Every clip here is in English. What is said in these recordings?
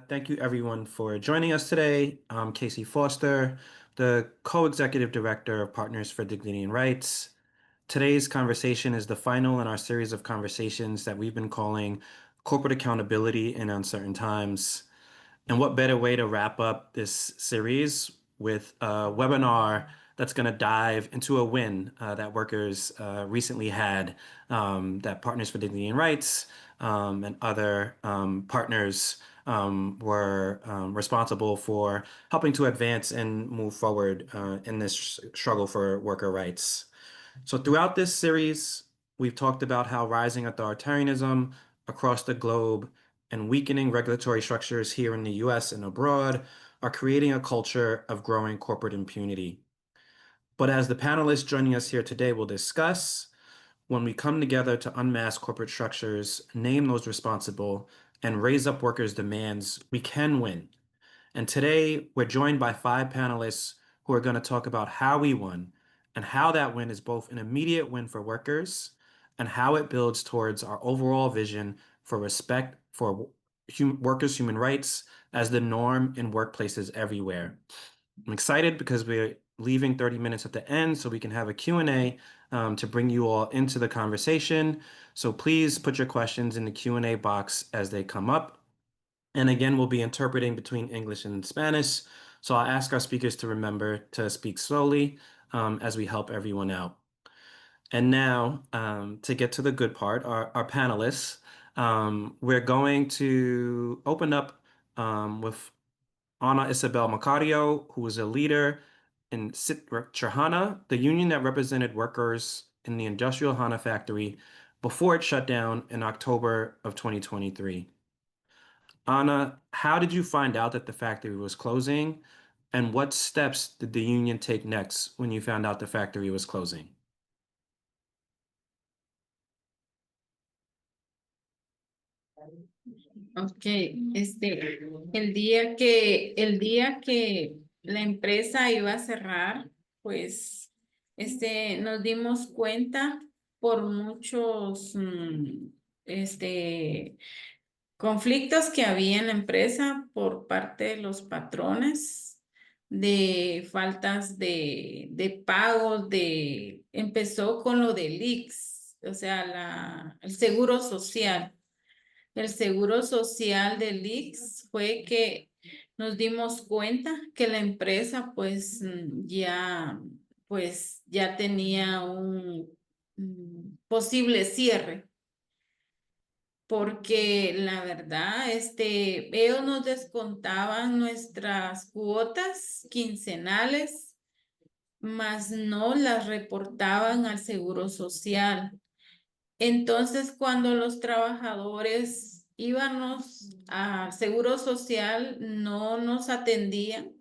Thank you everyone for joining us today. I'm Casey Foster, the co-executive director of Partners for Dignity and Rights. Today's conversation is the final in our series of conversations that we've been calling Corporate Accountability in Uncertain Times. And what better way to wrap up this series with a webinar that's going to dive into a win that workers recently had, that Partners for Dignity and Rights and other partners were responsible for helping to advance and move forward in this struggle for worker rights. So throughout this series, we've talked about how rising authoritarianism across the globe and weakening regulatory structures here in the US and abroad are creating a culture of growing corporate impunity. But as the panelists joining us here today will discuss, when we come together to unmask corporate structures, name those responsible, and raise up workers' demands, we can win. And today, we're joined by 5 panelists who are going to talk about how we won and how that win is both an immediate win for workers and how it builds towards our overall vision for respect for workers' human rights as the norm in workplaces everywhere. I'm excited because we're leaving 30 minutes at the end so we can have a Q&A to bring you all into the conversation. So please put your questions in the Q&A box as they come up. And again, we'll be interpreting between English and Spanish. So I'll ask our speakers to remember to speak slowly as we help everyone out. And now, to get to the good part, our panelists, we're going to open up with Ana Isabel Macario, who was a leader in Chirhana, the union that represented workers in the industrial Hana factory before it shut down in October of 2023. Anna, how did you find out that the factory was closing, and what steps did the union take next when you found out the factory was closing? Ok, el día que la empresa iba a cerrar, pues, nos dimos cuenta por muchos, conflictos que había en la empresa por parte de los patrones, de faltas de pagos, empezó con lo del IX, o sea, el seguro social. El seguro social del IX fue que nos dimos cuenta que la empresa ya tenía un posible cierre, porque la verdad, ellos nos descontaban nuestras cuotas quincenales, mas no las reportaban al seguro social. Entonces, cuando los trabajadores íbamos al seguro social, no nos atendían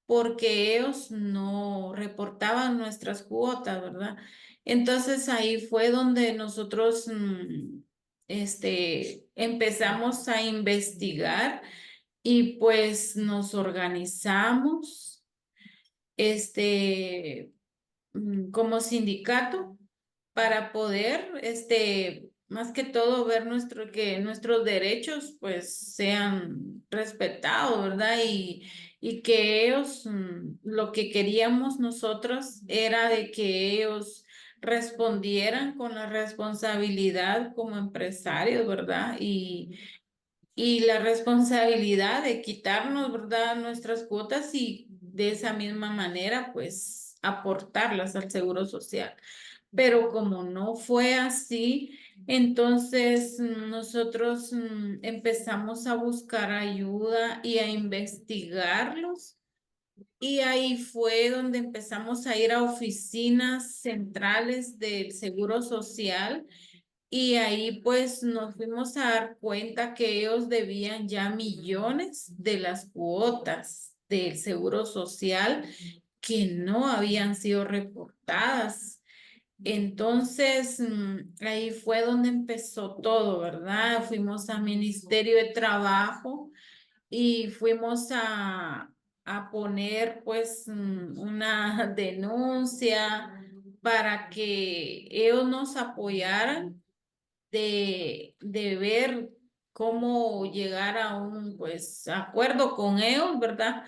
porque ellos no reportaban nuestras cuotas, ¿verdad? Entonces ahí fue donde nosotros empezamos a investigar y pues nos organizamos como sindicato para poder, más que todo, ver que nuestros derechos pues sean respetados, ¿verdad? Y que ellos, lo que queríamos nosotros era de que ellos respondieran con la responsabilidad como empresarios, ¿verdad? Y la responsabilidad de quitarnos, ¿verdad?, nuestras cuotas y de esa misma manera, pues, aportarlas al seguro social. Pero como no fue así, entonces nosotros empezamos a buscar ayuda y a investigarlos. Y ahí fue donde empezamos a ir a oficinas centrales del Seguro Social y ahí pues nos fuimos a dar cuenta que ellos debían ya millones de las cuotas del Seguro Social que no habían sido reportadas. Entonces, ahí fue donde empezó todo, ¿verdad? Fuimos al Ministerio de Trabajo y fuimos a poner pues una denuncia para que ellos nos apoyaran de ver cómo llegar a un pues acuerdo con ellos, ¿verdad?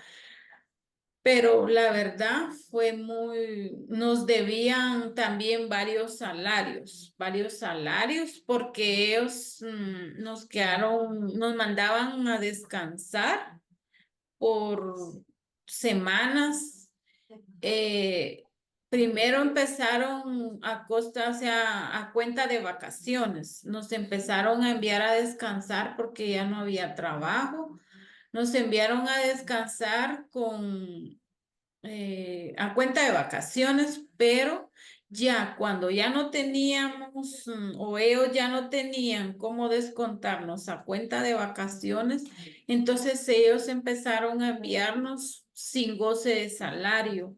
Pero la verdad fue nos debían también varios salarios, porque ellos nos mandaban a descansar por semanas. eh, Primero empezaron o sea, a cuenta de vacaciones. Nos empezaron a enviar a descansar porque ya no había trabajo. Nos enviaron a descansar a cuenta de vacaciones, pero ya cuando ya no teníamos o ellos ya no tenían cómo descontarnos a cuenta de vacaciones, entonces ellos empezaron a enviarnos sin goce de salario.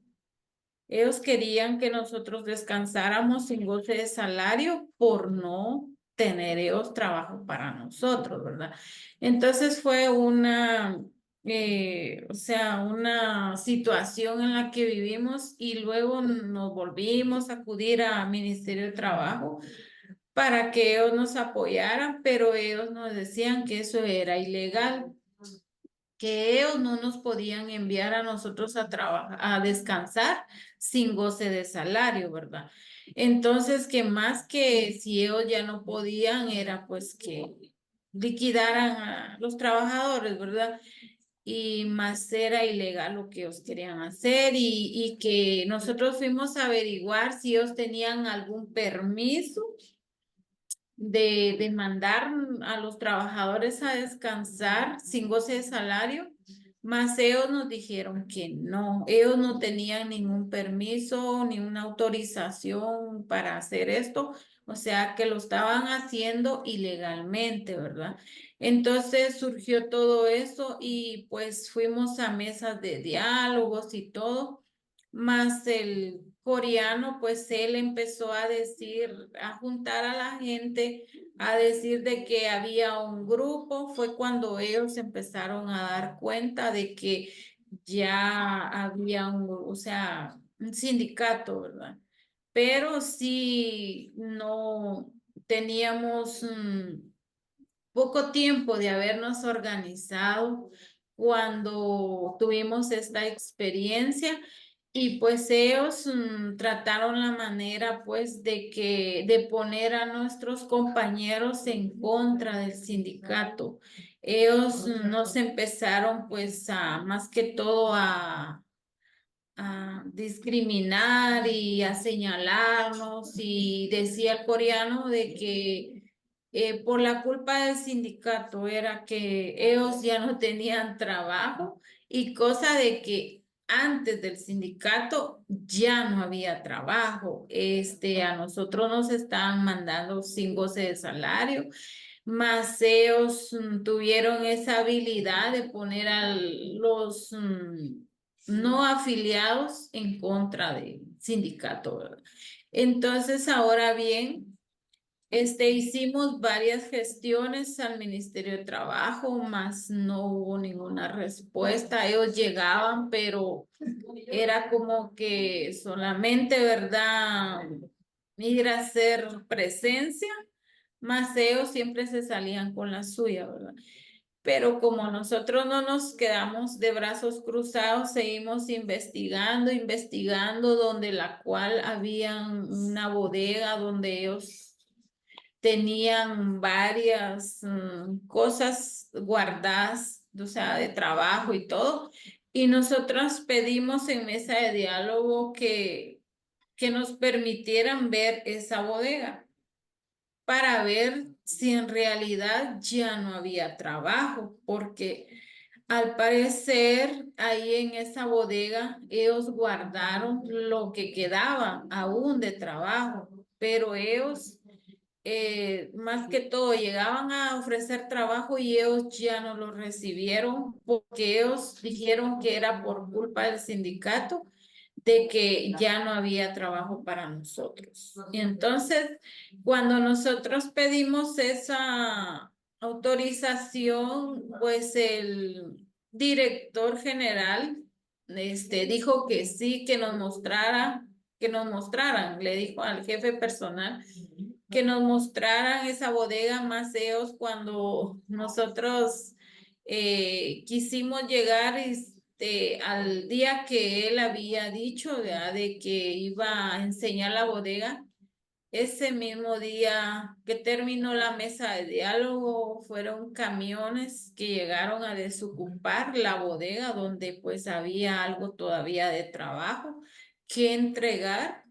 Ellos querían que nosotros descansáramos sin goce de salario por no tener ellos trabajo para nosotros, ¿verdad? Entonces fue o sea, una situación en la que vivimos y luego nos volvimos a acudir al Ministerio de Trabajo para que ellos nos apoyaran, pero ellos nos decían que eso era ilegal, que ellos no nos podían enviar a nosotros a trabajar, a descansar sin goce de salario, ¿verdad? Entonces, que más que si ellos ya no podían, era pues que liquidaran a los trabajadores, ¿verdad? Y más era ilegal lo que ellos querían hacer y que nosotros fuimos a averiguar si ellos tenían algún permiso de mandar a los trabajadores a descansar sin goce de salario, mas ellos nos dijeron que no, ellos no tenían ningún permiso ni una autorización para hacer esto, o sea que lo estaban haciendo ilegalmente, ¿verdad? Entonces surgió todo eso y pues fuimos a mesas de diálogos y todo. Más el coreano, pues él empezó a decir, a juntar a la gente, a decir de que había un grupo. Fue cuando ellos empezaron a dar cuenta de que ya había o sea, un sindicato, ¿verdad? Pero sí no teníamos poco tiempo de habernos organizado cuando tuvimos esta experiencia y pues ellos trataron la manera pues de poner a nuestros compañeros en contra del sindicato. Ellos nos empezaron pues a más que todo a discriminar y a señalarnos y decía el coreano de que por la culpa del sindicato era que ellos ya no tenían trabajo y cosa de que antes del sindicato ya no había trabajo. A nosotros nos estaban mandando sin goce de salario, mas ellos tuvieron esa habilidad de poner a los no afiliados en contra del sindicato, ¿verdad? Entonces, ahora bien, hicimos varias gestiones al Ministerio de Trabajo, mas no hubo ninguna respuesta. Ellos llegaban, pero era como que solamente, ¿verdad? Ir a hacer presencia, mas ellos siempre se salían con la suya, ¿verdad? Pero como nosotros no nos quedamos de brazos cruzados, seguimos investigando, investigando, donde la cual había una bodega donde ellos tenían varias cosas guardadas, o sea, de trabajo y todo. Y nosotros pedimos en mesa de diálogo que nos permitieran ver esa bodega para ver si en realidad ya no había trabajo, porque al parecer ahí en esa bodega ellos guardaron lo que quedaba aún de trabajo, pero ellos más que todo llegaban a ofrecer trabajo y ellos ya no lo recibieron porque ellos dijeron que era por culpa del sindicato de que ya no había trabajo para nosotros. Y entonces, cuando nosotros pedimos esa autorización, pues el director general dijo que sí, que nos mostraran, le dijo al jefe personal que nos mostraran esa bodega más ellos cuando nosotros quisimos llegar al día que él había dicho, ¿verdad? De que iba a enseñar la bodega. Ese mismo día que terminó la mesa de diálogo, fueron camiones que llegaron a desocupar la bodega donde pues había algo todavía de trabajo que entregar.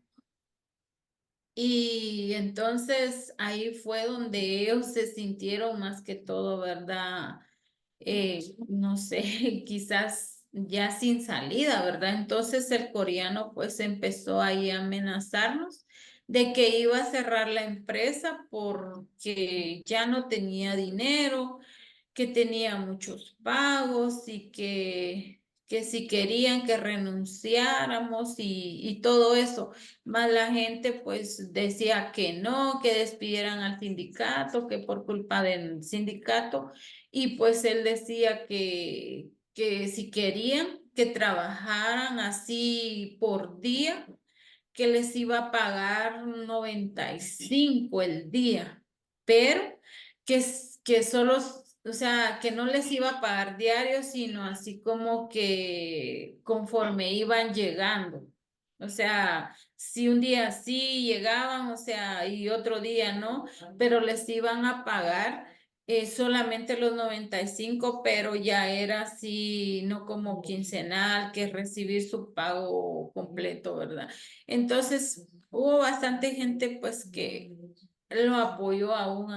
Y entonces ahí fue donde ellos se sintieron más que todo, ¿verdad? No sé, quizás ya sin salida, ¿verdad? Entonces el coreano pues empezó ahí a amenazarnos de que iba a cerrar la empresa porque ya no tenía dinero, que tenía muchos pagos y que si querían que renunciáramos y todo eso. Más la gente pues decía que no, que despidieran al sindicato, que por culpa del sindicato. Y pues él decía que si querían que trabajaran así por día, que les iba a pagar 95 el día, pero que solo, o sea, que no les iba a pagar diario, sino así como que conforme iban llegando. O sea, si un día sí llegaban, o sea, y otro día no, pero les iban a pagar solamente los 95, pero ya era así, no como quincenal, que recibir su pago completo, ¿verdad? Entonces, hubo bastante gente pues que lo apoyó aún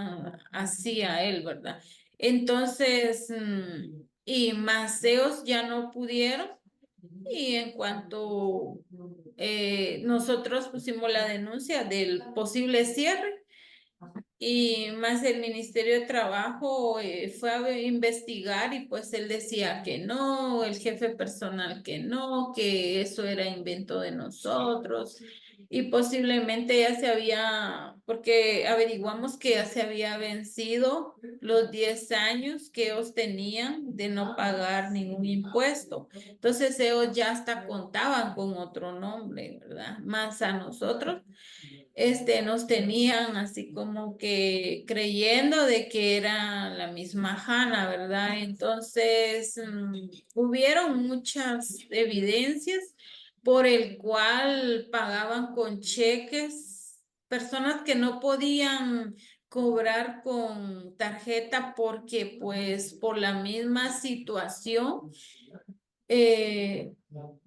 así a él, ¿verdad? Entonces, y Maceos ya no pudieron y en cuanto nosotros pusimos la denuncia del posible cierre, y más el Ministerio de Trabajo fue a investigar y pues él decía que no, el jefe personal que no, que eso era invento de nosotros y posiblemente ya se había, porque averiguamos que ya se había vencido los 10 años que ellos tenían de no pagar ningún impuesto. Entonces ellos ya hasta contaban con otro nombre, ¿verdad? Más a nosotros nos tenían así como que creyendo de que era la misma Hanna, ¿verdad? Entonces, hubieron muchas evidencias por el cual pagaban con cheques, personas que no podían cobrar con tarjeta porque pues por la misma situación eh,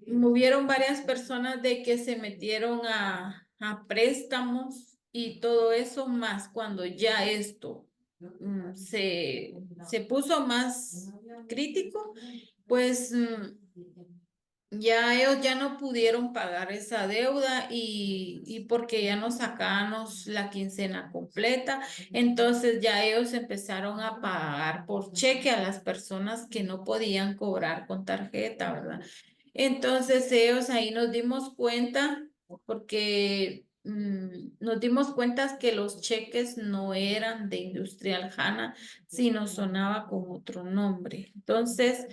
hubieron varias personas de que se metieron a préstamos y todo eso, más cuando ya esto se puso más crítico, pues ya ellos ya no pudieron pagar esa deuda y porque ya no sacábamos la quincena completa, entonces ya ellos empezaron a pagar por cheque a las personas que no podían cobrar con tarjeta, ¿verdad? Entonces ellos ahí nos dimos cuenta, porque nos dimos cuenta que los cheques no eran de Industrial Hanna, sino sonaba con otro nombre. Entonces,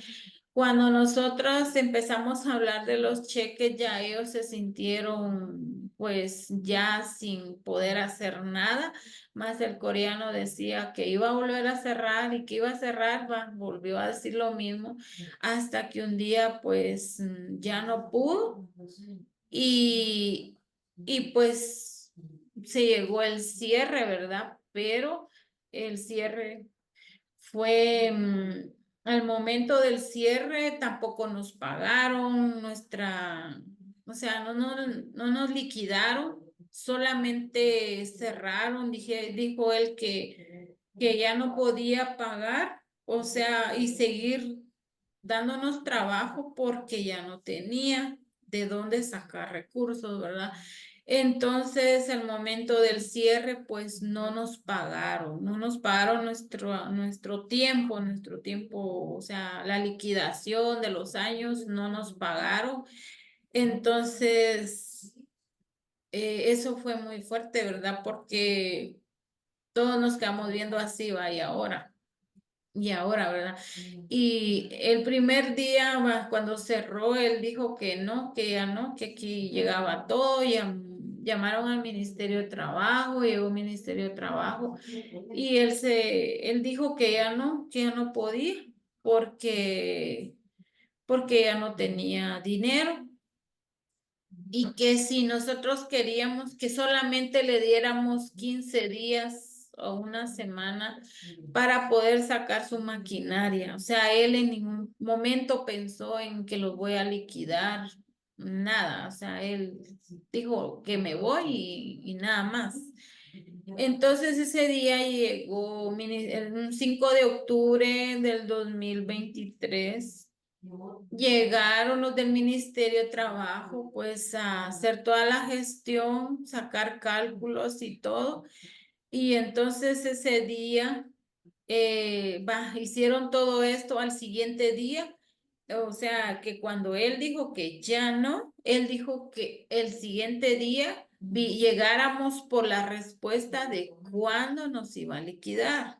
cuando nosotros empezamos a hablar de los cheques, ya ellos se sintieron pues ya sin poder hacer nada, más el coreano decía que iba a volver a cerrar y que iba a cerrar, volvió a decir lo mismo hasta que un día pues ya no pudo y, y pues se llegó el cierre, ¿verdad? Pero el cierre fue, al momento del cierre tampoco nos pagaron o sea, no nos liquidaron, solamente cerraron, dijo él que ya no podía pagar, o sea, y seguir dándonos trabajo porque ya no tenía de dónde sacar recursos, ¿verdad? Entonces, al momento del cierre, pues no nos pagaron nuestro tiempo, o sea, la liquidación de los años, no nos pagaron. Entonces, eso fue muy fuerte, ¿verdad? Porque todos nos quedamos viendo así, va, y ahora, ¿verdad? Y el primer día, cuando cerró, él dijo que no, que ya no, que aquí llegaba todo, ya llamaron al Ministerio de Trabajo, llegó al Ministerio de Trabajo y él dijo que ya no podía porque, porque ya no tenía dinero y que si nosotros queríamos que solamente le diéramos 15 días o una semana para poder sacar su maquinaria. O sea, él en ningún momento pensó en que los voy a liquidar, nada. O sea, él dijo que me voy y nada más. Entonces ese día llegó el 5 de octubre del 2023. Llegaron los del Ministerio de Trabajo, pues a hacer toda la gestión, sacar cálculos y todo. Y entonces ese día hicieron todo esto al siguiente día. O sea, que cuando él dijo que ya no, él dijo que el siguiente día llegáramos por la respuesta de cuándo nos iba a liquidar.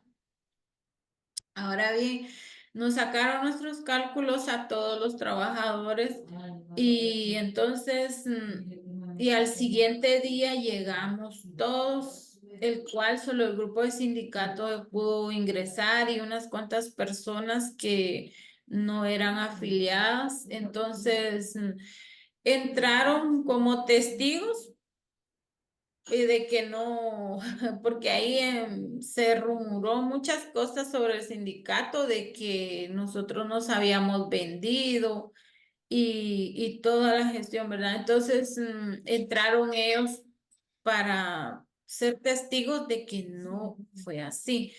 Ahora bien, nos sacaron nuestros cálculos a todos los trabajadores y entonces, y al siguiente día llegamos todos, el cual solo el grupo de sindicato pudo ingresar y unas cuantas personas que no eran afiliadas. Entonces, entraron como testigos y de que no, porque ahí se rumoró muchas cosas sobre el sindicato, de que nosotros nos habíamos vendido y toda la gestión, ¿verdad? Entonces entraron ellos para ser testigos de que no fue así.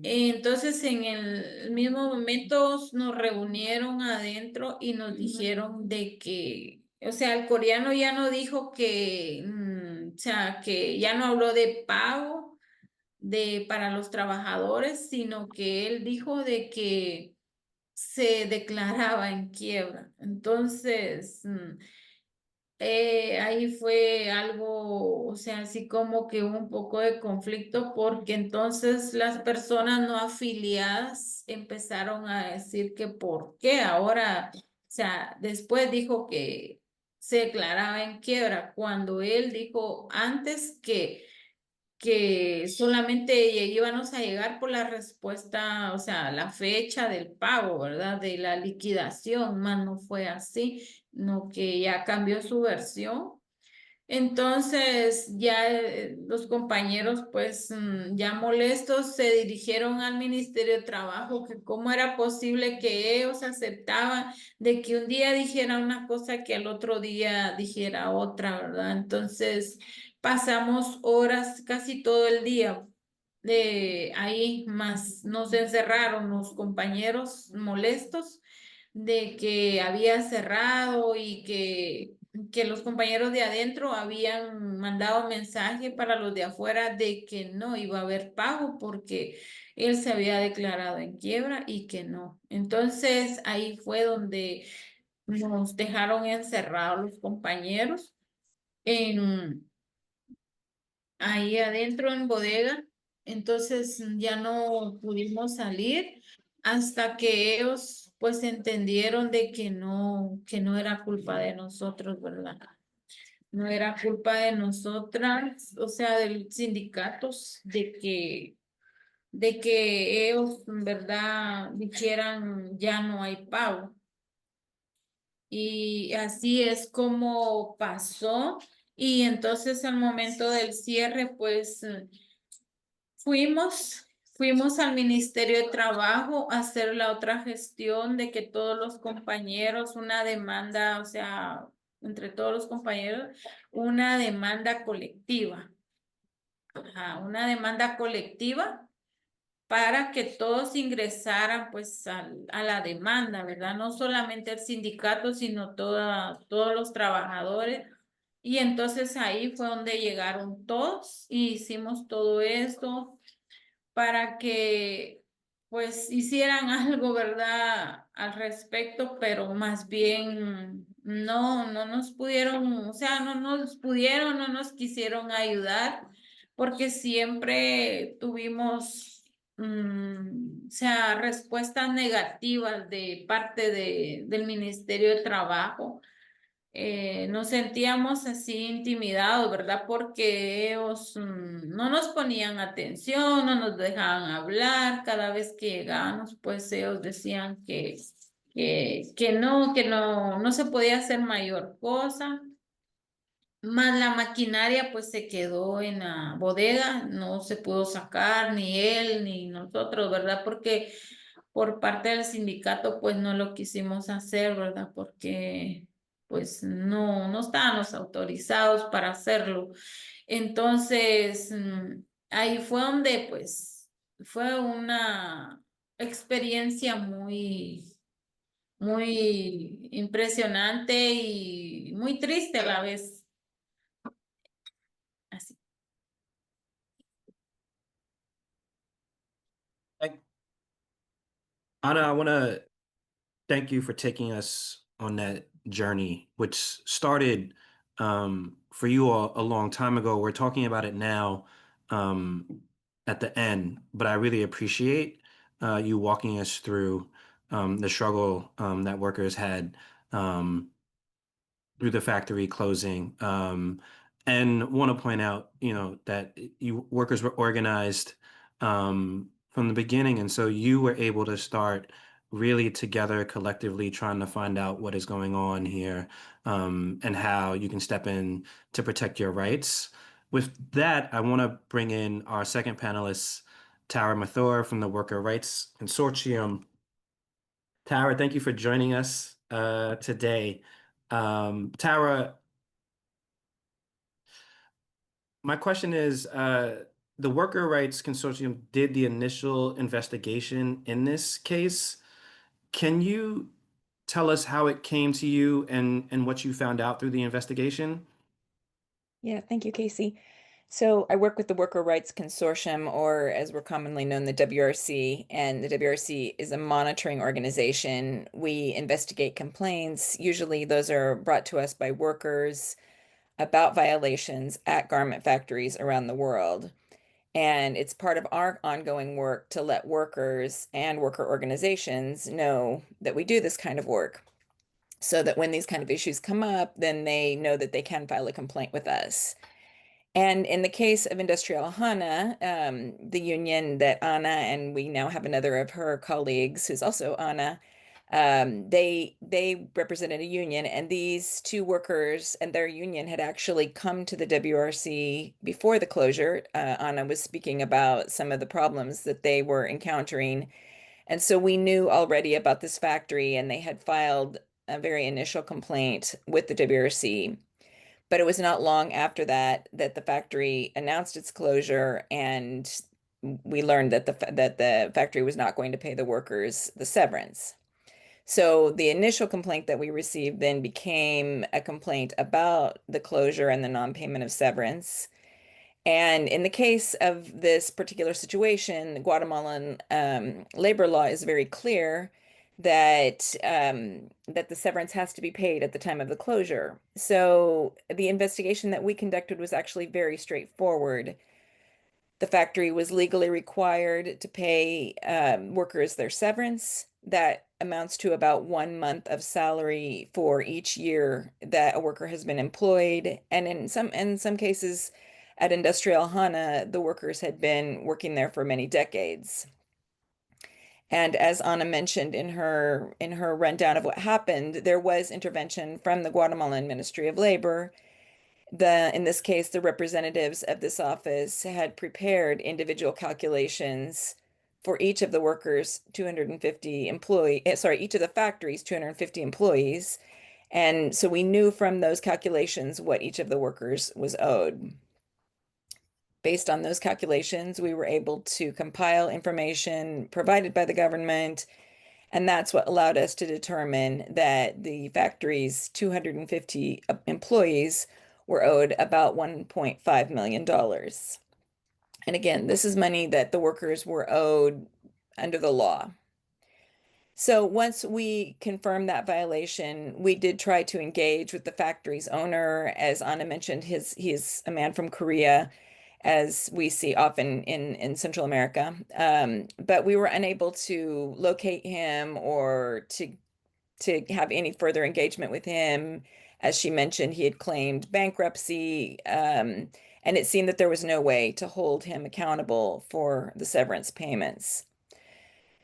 Entonces, en el mismo momento nos reunieron adentro y nos dijeron de que, o sea, el coreano ya no dijo que, o sea, que ya no habló de pago para los trabajadores, sino que él dijo de que se declaraba en quiebra. Entonces, ahí fue algo, o sea, así como que un poco de conflicto, porque entonces las personas no afiliadas empezaron a decir que por qué ahora, o sea, después dijo que se declaraba en quiebra, cuando él dijo antes que solamente íbamos a llegar por la respuesta, o sea, la fecha del pago, ¿verdad? De la liquidación, más no fue así, no que ya cambió su versión. Entonces ya los compañeros pues ya molestos se dirigieron al Ministerio de Trabajo que cómo era posible que ellos aceptaban de que un día dijera una cosa que al otro día dijera otra, ¿verdad? Entonces pasamos horas, casi todo el día de ahí, más nos encerraron los compañeros molestos de que había cerrado y que los compañeros de adentro habían mandado mensaje para los de afuera de que no iba a haber pago porque él se había declarado en quiebra y que no. Entonces ahí fue donde nos dejaron encerrados los compañeros en ahí adentro en bodega. Entonces ya no pudimos salir hasta que ellos pues entendieron de que no era culpa de nosotros, ¿verdad? No era culpa de nosotras, o sea, del sindicatos, de que ellos en verdad dijeran ya no hay pago. Y así es como pasó. Y entonces al momento del cierre, pues fuimos al Ministerio de Trabajo a hacer la otra gestión de que todos los compañeros, una demanda, o sea, entre todos los compañeros, una demanda colectiva. Ajá, una demanda colectiva para que todos ingresaran pues a la demanda, ¿verdad? No solamente el sindicato, sino todos los trabajadores. Y entonces ahí fue donde llegaron todos y hicimos todo esto para que pues hicieran algo, ¿verdad? Al respecto, pero más bien no nos pudieron, o sea, no nos quisieron ayudar, porque siempre tuvimos, o sea, respuestas negativas de parte del Ministerio de Trabajo nos sentíamos así intimidados, ¿verdad? Porque ellos no nos ponían atención, no nos dejaban hablar. Cada vez que llegábamos, pues ellos decían que no se podía hacer mayor cosa. Más la maquinaria pues se quedó en la bodega, no se pudo sacar ni él ni nosotros, ¿verdad? Porque por parte del sindicato pues no lo quisimos hacer, ¿verdad? Porque pues no estábamos autorizados para hacerlo. Entonces, ahí fue donde pues fue una experiencia muy impresionante y muy triste a la vez. Así. Like, Anna, I want to thank you for taking us on that journey, which started for you all a long time ago. We're talking about it now at the end, but I really appreciate you walking us through the struggle that workers had um, through the factory closing. And want to point out, that you workers were organized from the beginning, and so you were able to start really together collectively trying to find out what is going on here, and how you can step in to protect your rights. With that, I want to bring in our second panelist, Tara Mathur from the Worker Rights Consortium. Tara, thank you for joining us today. Tara, my question is, the Worker Rights Consortium did the initial investigation in this case. Can you tell us how it came to you and what you found out through the investigation? Yeah, thank you, Casey. So I work with the Worker Rights Consortium, or as we're commonly known, the WRC, and the WRC is a monitoring organization. We investigate complaints. Usually those are brought to us by workers about violations at garment factories around the world. And it's part of our ongoing work to let workers and worker organizations know that we do this kind of work so that when these kind of issues come up, then they know that they can file a complaint with us. And in the case of Industrial HANA, the union that Anna and we now have another of her colleagues who's also Anna, they represented a union, and these two workers and their union had actually come to the WRC before the closure. Anna was speaking about some of the problems that they were encountering, and so we knew already about this factory, and they had filed a very initial complaint with the WRC. But it was not long after that that the factory announced its closure, and we learned that the factory was not going to pay the workers the severance. So the initial complaint that we received then became a complaint about the closure and the non-payment of severance. And in the case of this particular situation, Guatemalan labor law is very clear that the severance has to be paid at the time of the closure. So the investigation that we conducted was actually very straightforward. The factory was legally required to pay workers their severance. That amounts to about 1 month of salary for each year that a worker has been employed. And in some cases, at Industrial HANA, the workers had been working there for many decades. And as Anna mentioned in her rundown of what happened, there was intervention from the Guatemalan Ministry of Labor. In this case, the representatives of this office had prepared individual calculations for each of the workers, 250 each of the factories, 250 employees. And so we knew from those calculations what each of the workers was owed. Based on those calculations, we were able to compile information provided by the government, and that's what allowed us to determine that the factory's 250 employees were owed about $1.5 million. And again, this is money that the workers were owed under the law. So once we confirmed that violation, we did try to engage with the factory's owner. As Anna mentioned, he's a man from Korea, as we see often in Central America. But we were unable to locate him or to have any further engagement with him As she mentioned, he had claimed bankruptcy, and it seemed that there was no way to hold him accountable for the severance payments.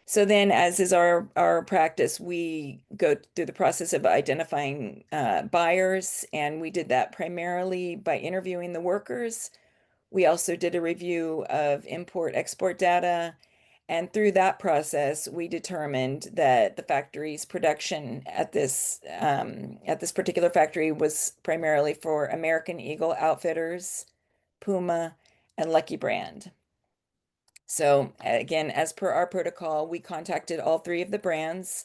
So then, as is our practice, we go through the process of identifying buyers, and we did that primarily by interviewing the workers. We also did a review of import-export data, and through that process, we determined that the factory's production at this particular factory was primarily for American Eagle Outfitters, Puma, and Lucky Brand. So again, as per our protocol, we contacted all three of the brands.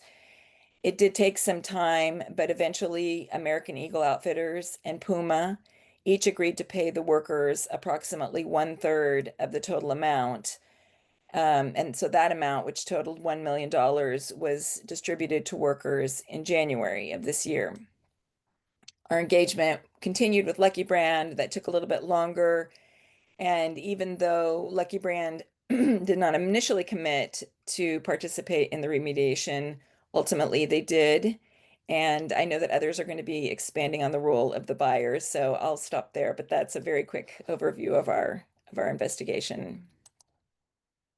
It did take some time, but eventually American Eagle Outfitters and Puma each agreed to pay the workers approximately 1/3 of the total amount. And so that amount, which totaled $1 million, was distributed to workers in January of this year. Our engagement continued with Lucky Brand. That took a little bit longer. And even though Lucky Brand did not initially commit to participate in the remediation, ultimately they did. And I know that others are going to be expanding on the role of the buyers, so I'll stop there, but that's a very quick overview of our investigation.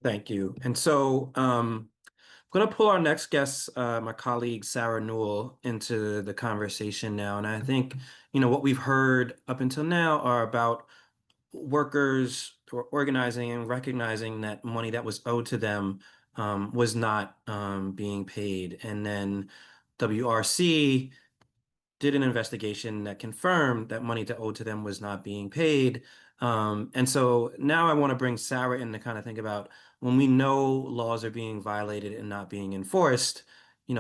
Thank you. And so I'm going to pull our next guest, my colleague Sarah Newell, into the conversation now. And I think, what we've heard up until now are about workers who are organizing and recognizing that money that was owed to them was not being paid. And then WRC did an investigation that confirmed that money that owed to them was not being paid. And so now I want to bring Sarah in to kind of think about when we know laws are being violated and not being enforced,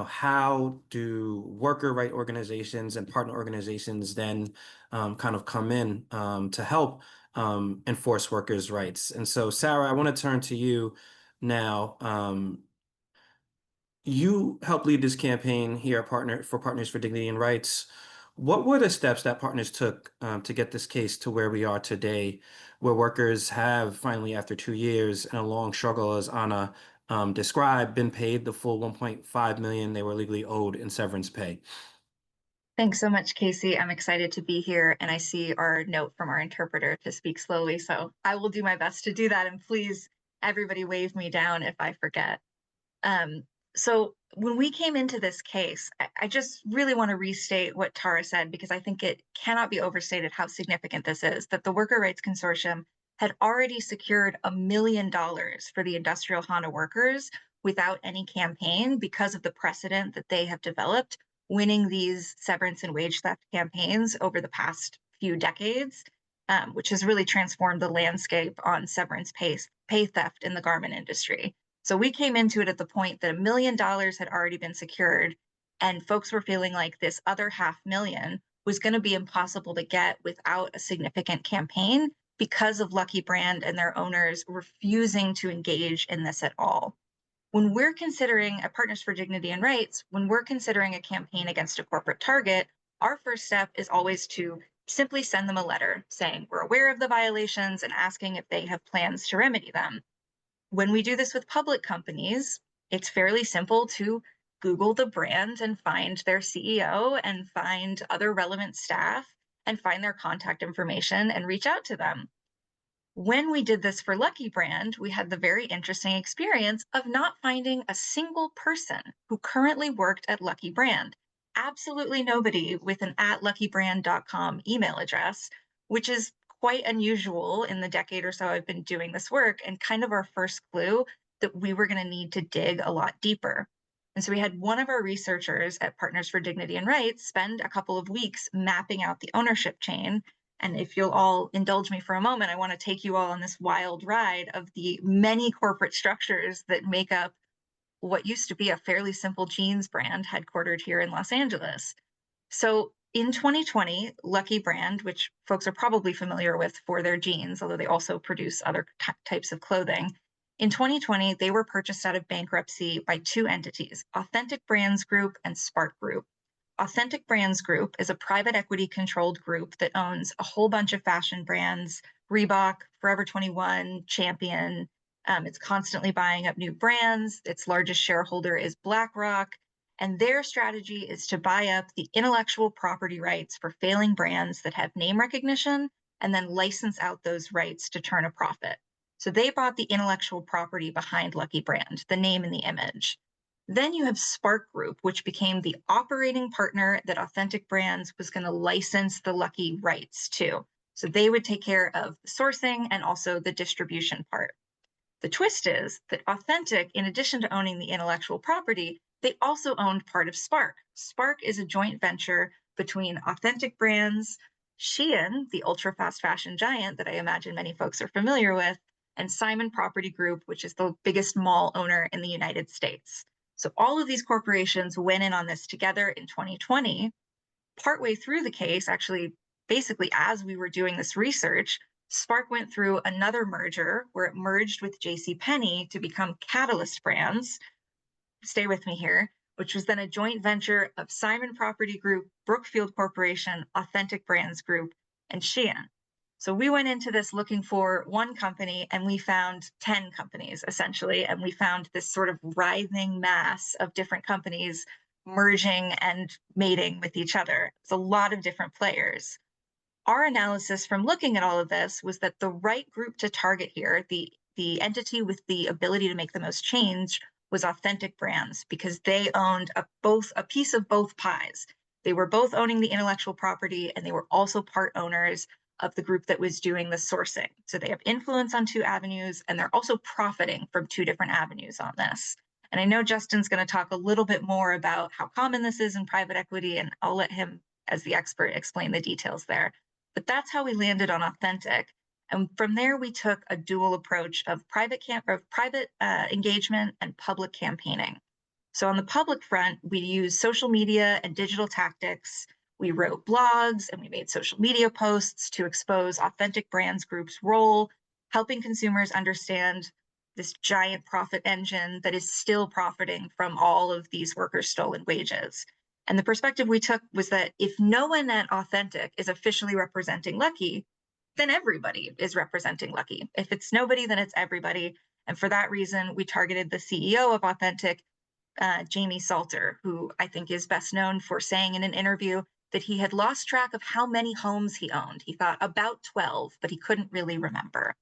how do worker right organizations and partner organizations then kind of come in to help enforce workers' rights? And so, Sarah, I want to turn to you now. You helped lead this campaign here at Partners for Dignity and Rights. What were the steps that partners took to get this case to where we are today, where workers have finally, after 2 years and a long struggle, as Anna described, been paid the full 1.5 million they were legally owed in severance pay? Thanks so much, Casey. I'm excited to be here, and I see our note from our interpreter to speak slowly, so I will do my best to do that, and please, everybody wave me down if I forget. So when we came into this case, I just really want to restate what Tara said, because I think it cannot be overstated how significant this is, that the Worker Rights Consortium had already secured $1 million for the industrial Honda workers without any campaign because of the precedent that they have developed, winning these severance and wage theft campaigns over the past few decades, which has really transformed the landscape on severance pay theft in the garment industry. So we came into it at the point that $1 million had already been secured, and folks were feeling like this other $500,000 was going to be impossible to get without a significant campaign because of Lucky Brand and their owners refusing to engage in this at all. When we're considering at Partners for Dignity and Rights, when we're considering a campaign against a corporate target, our first step is always to simply send them a letter saying we're aware of the violations and asking if they have plans to remedy them. When we do this with public companies, it's fairly simple to Google the brand and find their CEO and find other relevant staff and find their contact information and reach out to them. When we did this for Lucky Brand, we had the very interesting experience of not finding a single person who currently worked at Lucky Brand. Absolutely nobody with an @luckybrand.com email address, which is quite unusual in the decade or so I've been doing this work, and kind of our first clue that we were going to need to dig a lot deeper. And so we had one of our researchers at Partners for Dignity and Rights spend a couple of weeks mapping out the ownership chain. And if you'll all indulge me for a moment, I want to take you all on this wild ride of the many corporate structures that make up what used to be a fairly simple jeans brand headquartered here in Los Angeles. So in 2020, Lucky Brand, which folks are probably familiar with for their jeans, although they also produce other types of clothing, in 2020, they were purchased out of bankruptcy by two entities, Authentic Brands Group and Spark Group. Authentic Brands Group is a private equity controlled group that owns a whole bunch of fashion brands, Reebok, Forever 21, Champion. It's constantly buying up new brands. Its largest shareholder is BlackRock. And their strategy is to buy up the intellectual property rights for failing brands that have name recognition and then license out those rights to turn a profit. So they bought the intellectual property behind Lucky Brand, the name and the image. Then you have Spark Group, which became the operating partner that Authentic Brands was going to license the Lucky rights to. So they would take care of the sourcing and also the distribution part. The twist is that Authentic, in addition to owning the intellectual property, they also owned part of Spark. Spark is a joint venture between Authentic Brands, Shein, the ultra fast fashion giant that I imagine many folks are familiar with, and Simon Property Group, which is the biggest mall owner in the United States. So all of these corporations went in on this together in 2020. Partway through the case, actually, basically as we were doing this research, Spark went through another merger where it merged with JCPenney to become Catalyst Brands. Stay with me here, which was then a joint venture of Simon Property Group, Brookfield Corporation, Authentic Brands Group, and Shein. So we went into this looking for one company and we found 10 companies essentially. And we found this sort of writhing mass of different companies merging and mating with each other. It's a lot of different players. Our analysis from looking at all of this was that the right group to target here, the entity with the ability to make the most change, was Authentic Brands, because they owned a piece of both pies. They were both owning the intellectual property and they were also part owners of the group that was doing the sourcing. So they have influence on two avenues and they're also profiting from two different avenues on this. And I know Justin's going to talk a little bit more about how common this is in private equity, and I'll let him, as the expert, explain the details there. But that's how we landed on Authentic. And from there, we took a dual approach of private engagement and public campaigning. So on the public front, we used social media and digital tactics. We wrote blogs and we made social media posts to expose Authentic Brands Group's role, helping consumers understand this giant profit engine that is still profiting from all of these workers' stolen wages. And the perspective we took was that if no one at Authentic is officially representing Lucky, then everybody is representing Lucky. If it's nobody, then it's everybody. And for that reason, we targeted the CEO of Authentic, Jamie Salter, who I think is best known for saying in an interview that he had lost track of how many homes he owned. He thought about 12, but he couldn't really remember.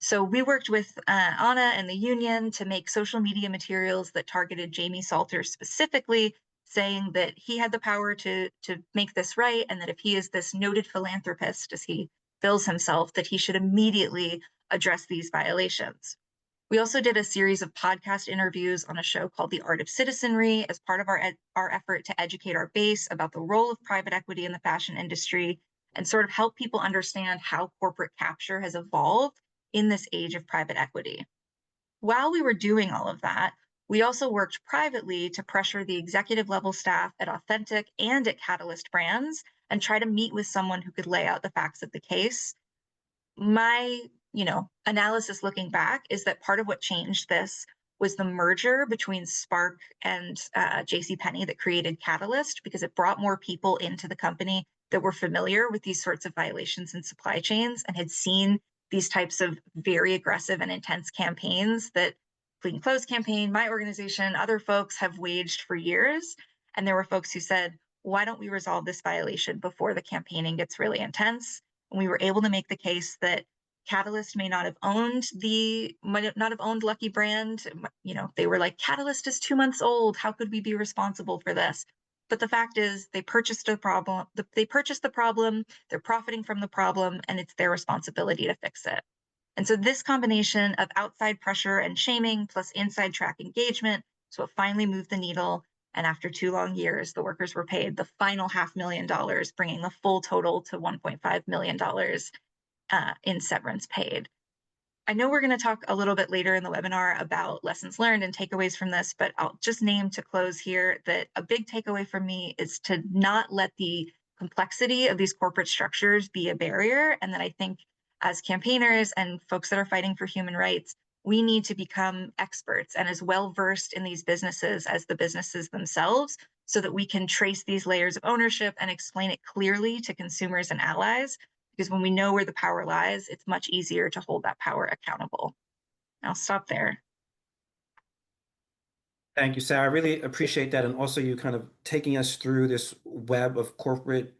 So we worked with Anna and the union to make social media materials that targeted Jamie Salter specifically, saying that he had the power to make this right, and that if he is this noted philanthropist, as he bills himself, that he should immediately address these violations. We also did a series of podcast interviews on a show called The Art of Citizenry as part of our effort to educate our base about the role of private equity in the fashion industry and sort of help people understand how corporate capture has evolved in this age of private equity. While we were doing all of that, we also worked privately to pressure the executive level staff at Authentic and at Catalyst Brands and try to meet with someone who could lay out the facts of the case. My, analysis looking back is that part of what changed this was the merger between Spark and JCPenney that created Catalyst, because it brought more people into the company that were familiar with these sorts of violations in supply chains and had seen these types of very aggressive and intense campaigns that Clean Clothes Campaign, my organization, other folks have waged for years. And there were folks who said, why don't we resolve this violation before the campaigning gets really intense? And we were able to make the case that Catalyst may not have owned Lucky Brand. They were like, Catalyst is 2 months old. How could we be responsible for this? But the fact is, they purchased the problem. They're profiting from the problem, and it's their responsibility to fix it. And so this combination of outside pressure and shaming plus inside track engagement is what finally moved the needle. And after 2 long years, the workers were paid the final $500,000, bringing the full total to $1.5 million in severance paid. I know we're going to talk a little bit later in the webinar about lessons learned and takeaways from this, but I'll just name to close here that a big takeaway from me is to not let the complexity of these corporate structures be a barrier. And that I think as campaigners and folks that are fighting for human rights, we need to become experts and as well-versed in these businesses as the businesses themselves, so that we can trace these layers of ownership and explain it clearly to consumers and allies. Because when we know where the power lies, it's much easier to hold that power accountable. I'll stop there. Thank you, Sarah. I really appreciate that. And also you kind of taking us through this web of corporate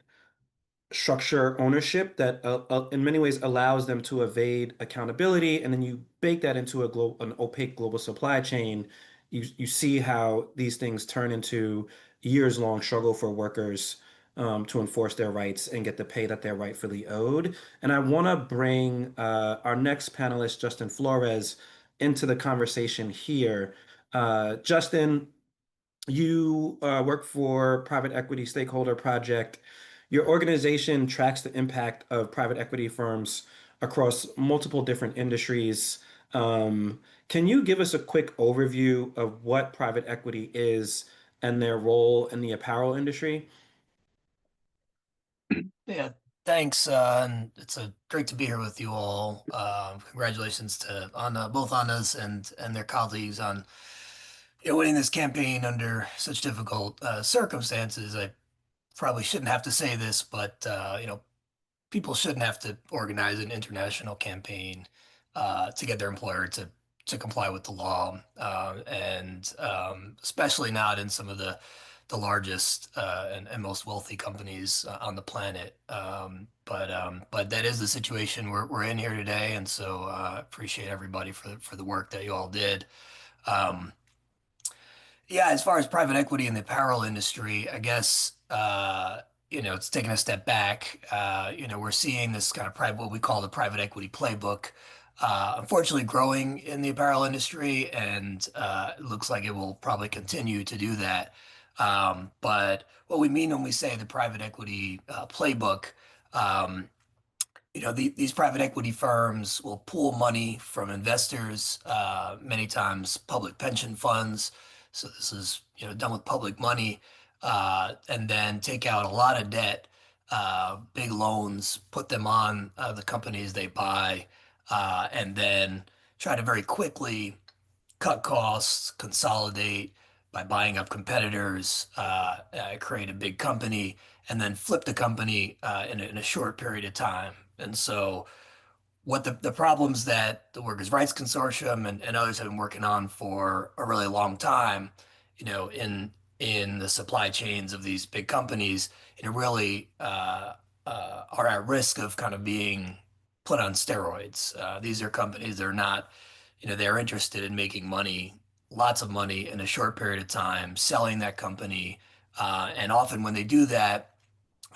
structure ownership that in many ways allows them to evade accountability. And then you bake that into an opaque global supply chain. You see how these things turn into years-long struggle for workers to enforce their rights and get the pay that they're rightfully owed. And I want to bring our next panelist, Justin Flores, into the conversation here. Justin, you work for private equity stakeholder project. Your organization tracks the impact of private equity firms across multiple different industries. Can you give us a quick overview of what private equity is and their role in the apparel industry? Yeah, thanks. And it's great to be here with you all. Congratulations to Anna, both Annas and their colleagues on winning this campaign under such difficult circumstances. I probably shouldn't have to say this, but people shouldn't have to organize an international campaign to get their employer to comply with the law, and especially not in some of the largest and most wealthy companies on the planet. But that is the situation we're in here today, and so appreciate everybody for the work that you all did. Um, yeah, as far as private equity in the apparel industry, I guess it's taking a step back. We're seeing this kind of what we call the private equity playbook, unfortunately growing in the apparel industry, and it looks like it will probably continue to do that. But what we mean when we say the private equity playbook, um, these private equity firms will pool money from investors, many times public pension funds. So this is, done with public money, and then take out a lot of debt, big loans, put them on the companies they buy, and then try to very quickly cut costs, consolidate by buying up competitors, create a big company, and then flip the company in a short period of time. And so, what the problems that the Workers' Rights Consortium and others have been working on for a really long time, in the supply chains of these big companies, really are at risk of kind of being put on steroids. These are companies that are not, they're interested in making money, lots of money in a short period of time, selling that company, and often when they do that,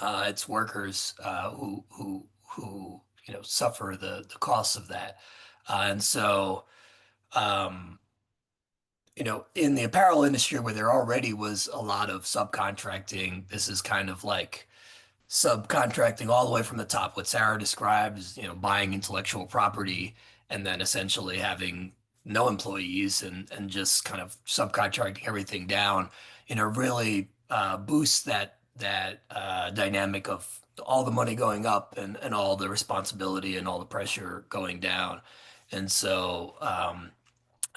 it's workers who suffer the costs of that. And so, um, in the apparel industry where there already was a lot of subcontracting, this is kind of like subcontracting all the way from the top. What Sarah describes, buying intellectual property and then essentially having no employees and just kind of subcontracting everything down, really boosts that dynamic of all the money going up and all the responsibility and all the pressure going down. And so,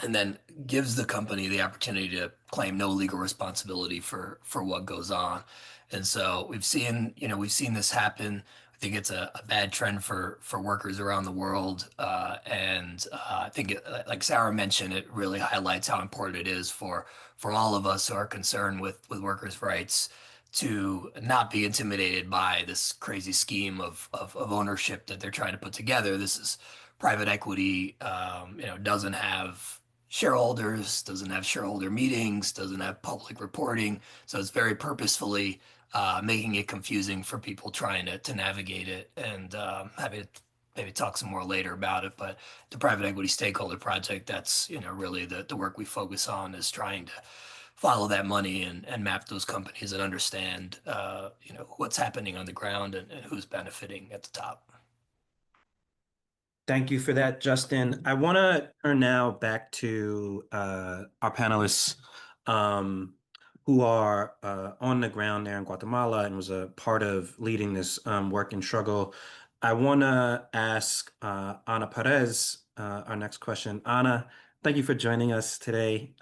and then gives the company the opportunity to claim no legal responsibility for what goes on. And so we've seen this happen. I think it's a bad trend for workers around the world, and I think like Sarah mentioned, it really highlights how important it is for all of us who are concerned with workers' rights to not be intimidated by this crazy scheme of ownership that they're trying to put together. This is private equity, doesn't have shareholders, doesn't have shareholder meetings, doesn't have public reporting. So it's very purposefully making it confusing for people trying to navigate it. And happy to maybe talk some more later about it. But the private equity stakeholder project, that's really the work we focus on, is trying to follow that money and map those companies and understand what's happening on the ground and who's benefiting at the top. Thank you for that, Justin. I want to turn now back to our panelists who are on the ground there in Guatemala and was a part of leading this work and struggle. I want to ask Ana Perez our next question. Ana, thank you for joining us today.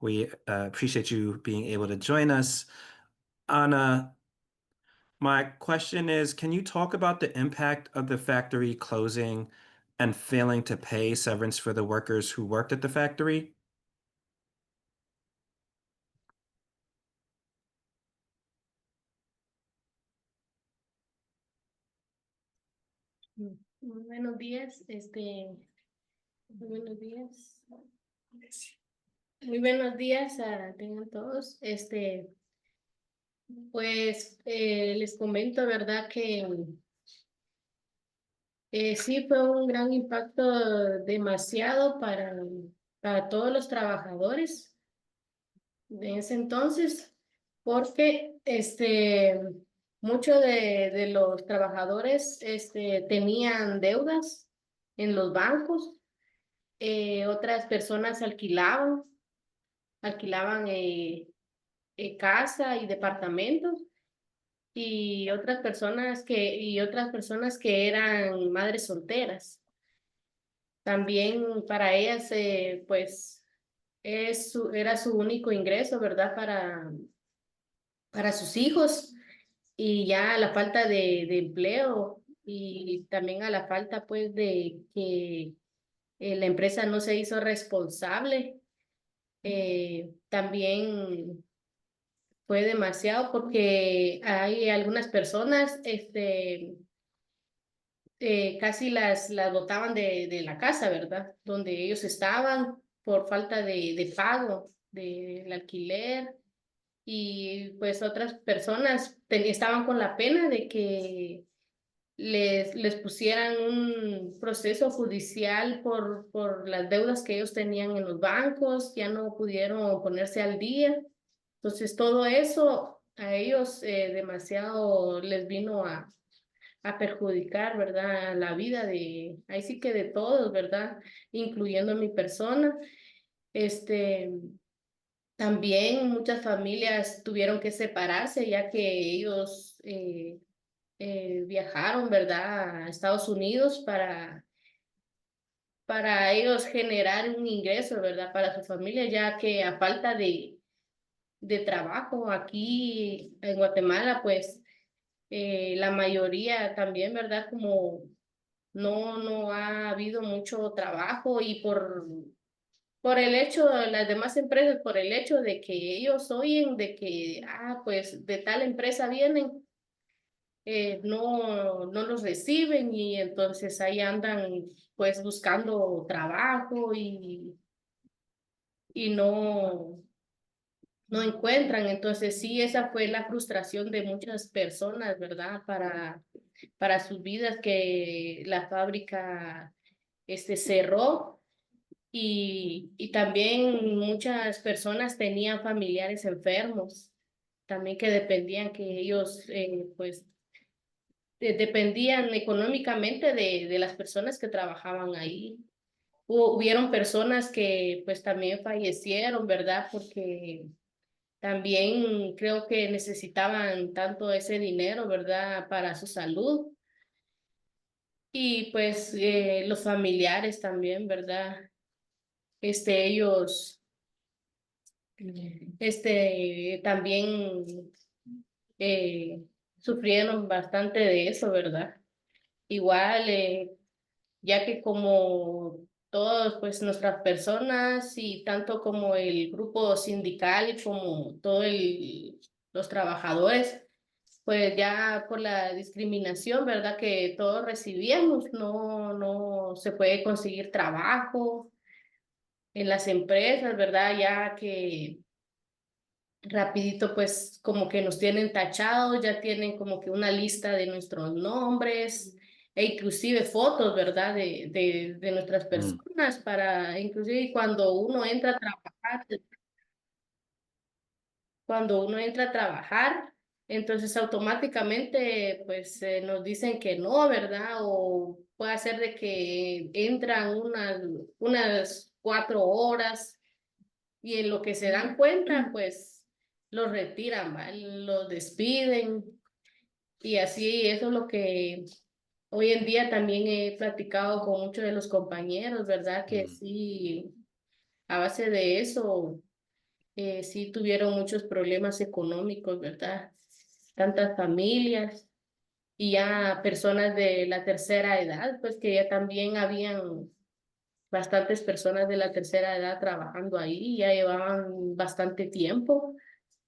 We appreciate you being able to join us. Ana, my question is, can you talk about the impact of the factory closing and failing to pay severance for the workers who worked at the factory? Muy buenos días, muy buenos días. Muy buenos días a tengan todos. Pues les comento, ¿verdad? Que sí fue un gran impacto demasiado para todos los trabajadores de ese entonces, porque muchos de los trabajadores tenían deudas en los bancos. Otras personas alquilaban casa y departamentos, y otras personas que eran madres solteras. También para ellas, pues, era su único ingreso, ¿verdad? Para sus hijos, y ya a la falta de empleo y también a la falta, pues, de que la empresa no se hizo responsable. También fue demasiado porque hay algunas personas, casi las botaban de la casa, ¿verdad? Donde ellos estaban por falta de pago del alquiler, y pues otras personas estaban con la pena de que les pusieran un proceso judicial por las deudas que ellos tenían en los bancos, ya no pudieron ponerse al día. Entonces todo eso a ellos demasiado les vino a perjudicar, ¿verdad? La vida ahí sí que de todos, ¿verdad? Incluyendo mi persona. Este, También muchas familias tuvieron que separarse ya que ellos viajaron, ¿verdad? A Estados Unidos para ellos generar un ingreso, ¿verdad? Para su familia, ya que a falta de trabajo aquí en Guatemala, pues la mayoría también, ¿verdad? Como no ha habido mucho trabajo, y por el hecho, las demás empresas, por el hecho de que ellos oyen de que, pues de tal empresa vienen, no los reciben, y entonces ahí andan pues buscando trabajo, y no encuentran. Entonces sí, esa fue la frustración de muchas personas, ¿verdad? Para sus vidas, que la fábrica cerró, y también muchas personas tenían familiares enfermos, también que dependían, que ellos pues dependían económicamente de las personas que trabajaban ahí. Hubieron personas que pues también fallecieron, ¿verdad? Porque también creo que necesitaban tanto ese dinero, ¿verdad? Para su salud. Y pues los familiares también, ¿verdad? Ellos, también eh, sufrieron bastante de eso, ¿verdad? Igual, ya que como todos, pues nuestras personas, y tanto como el grupo sindical como los trabajadores, pues ya por la discriminación, ¿verdad? Que todos recibíamos, no se puede conseguir trabajo en las empresas, ¿verdad? Ya que rapidito, pues como que nos tienen tachados, ya tienen como que una lista de nuestros nombres, e inclusive fotos, ¿verdad? De nuestras Mm, personas, para inclusive cuando uno entra a trabajar, entonces automáticamente pues nos dicen que no, ¿verdad? O puede ser de que entran unas 4 horas, y en lo que se dan cuenta, pues los retiran, ¿va? Los despiden, y así. Eso es lo que hoy en día también he platicado con muchos de los compañeros, ¿verdad? Que mm, sí, a base de eso, sí tuvieron muchos problemas económicos, ¿verdad? Tantas familias, y ya personas de la tercera edad, pues que ya también habían bastantes personas de la tercera edad trabajando ahí, ya llevaban bastante tiempo.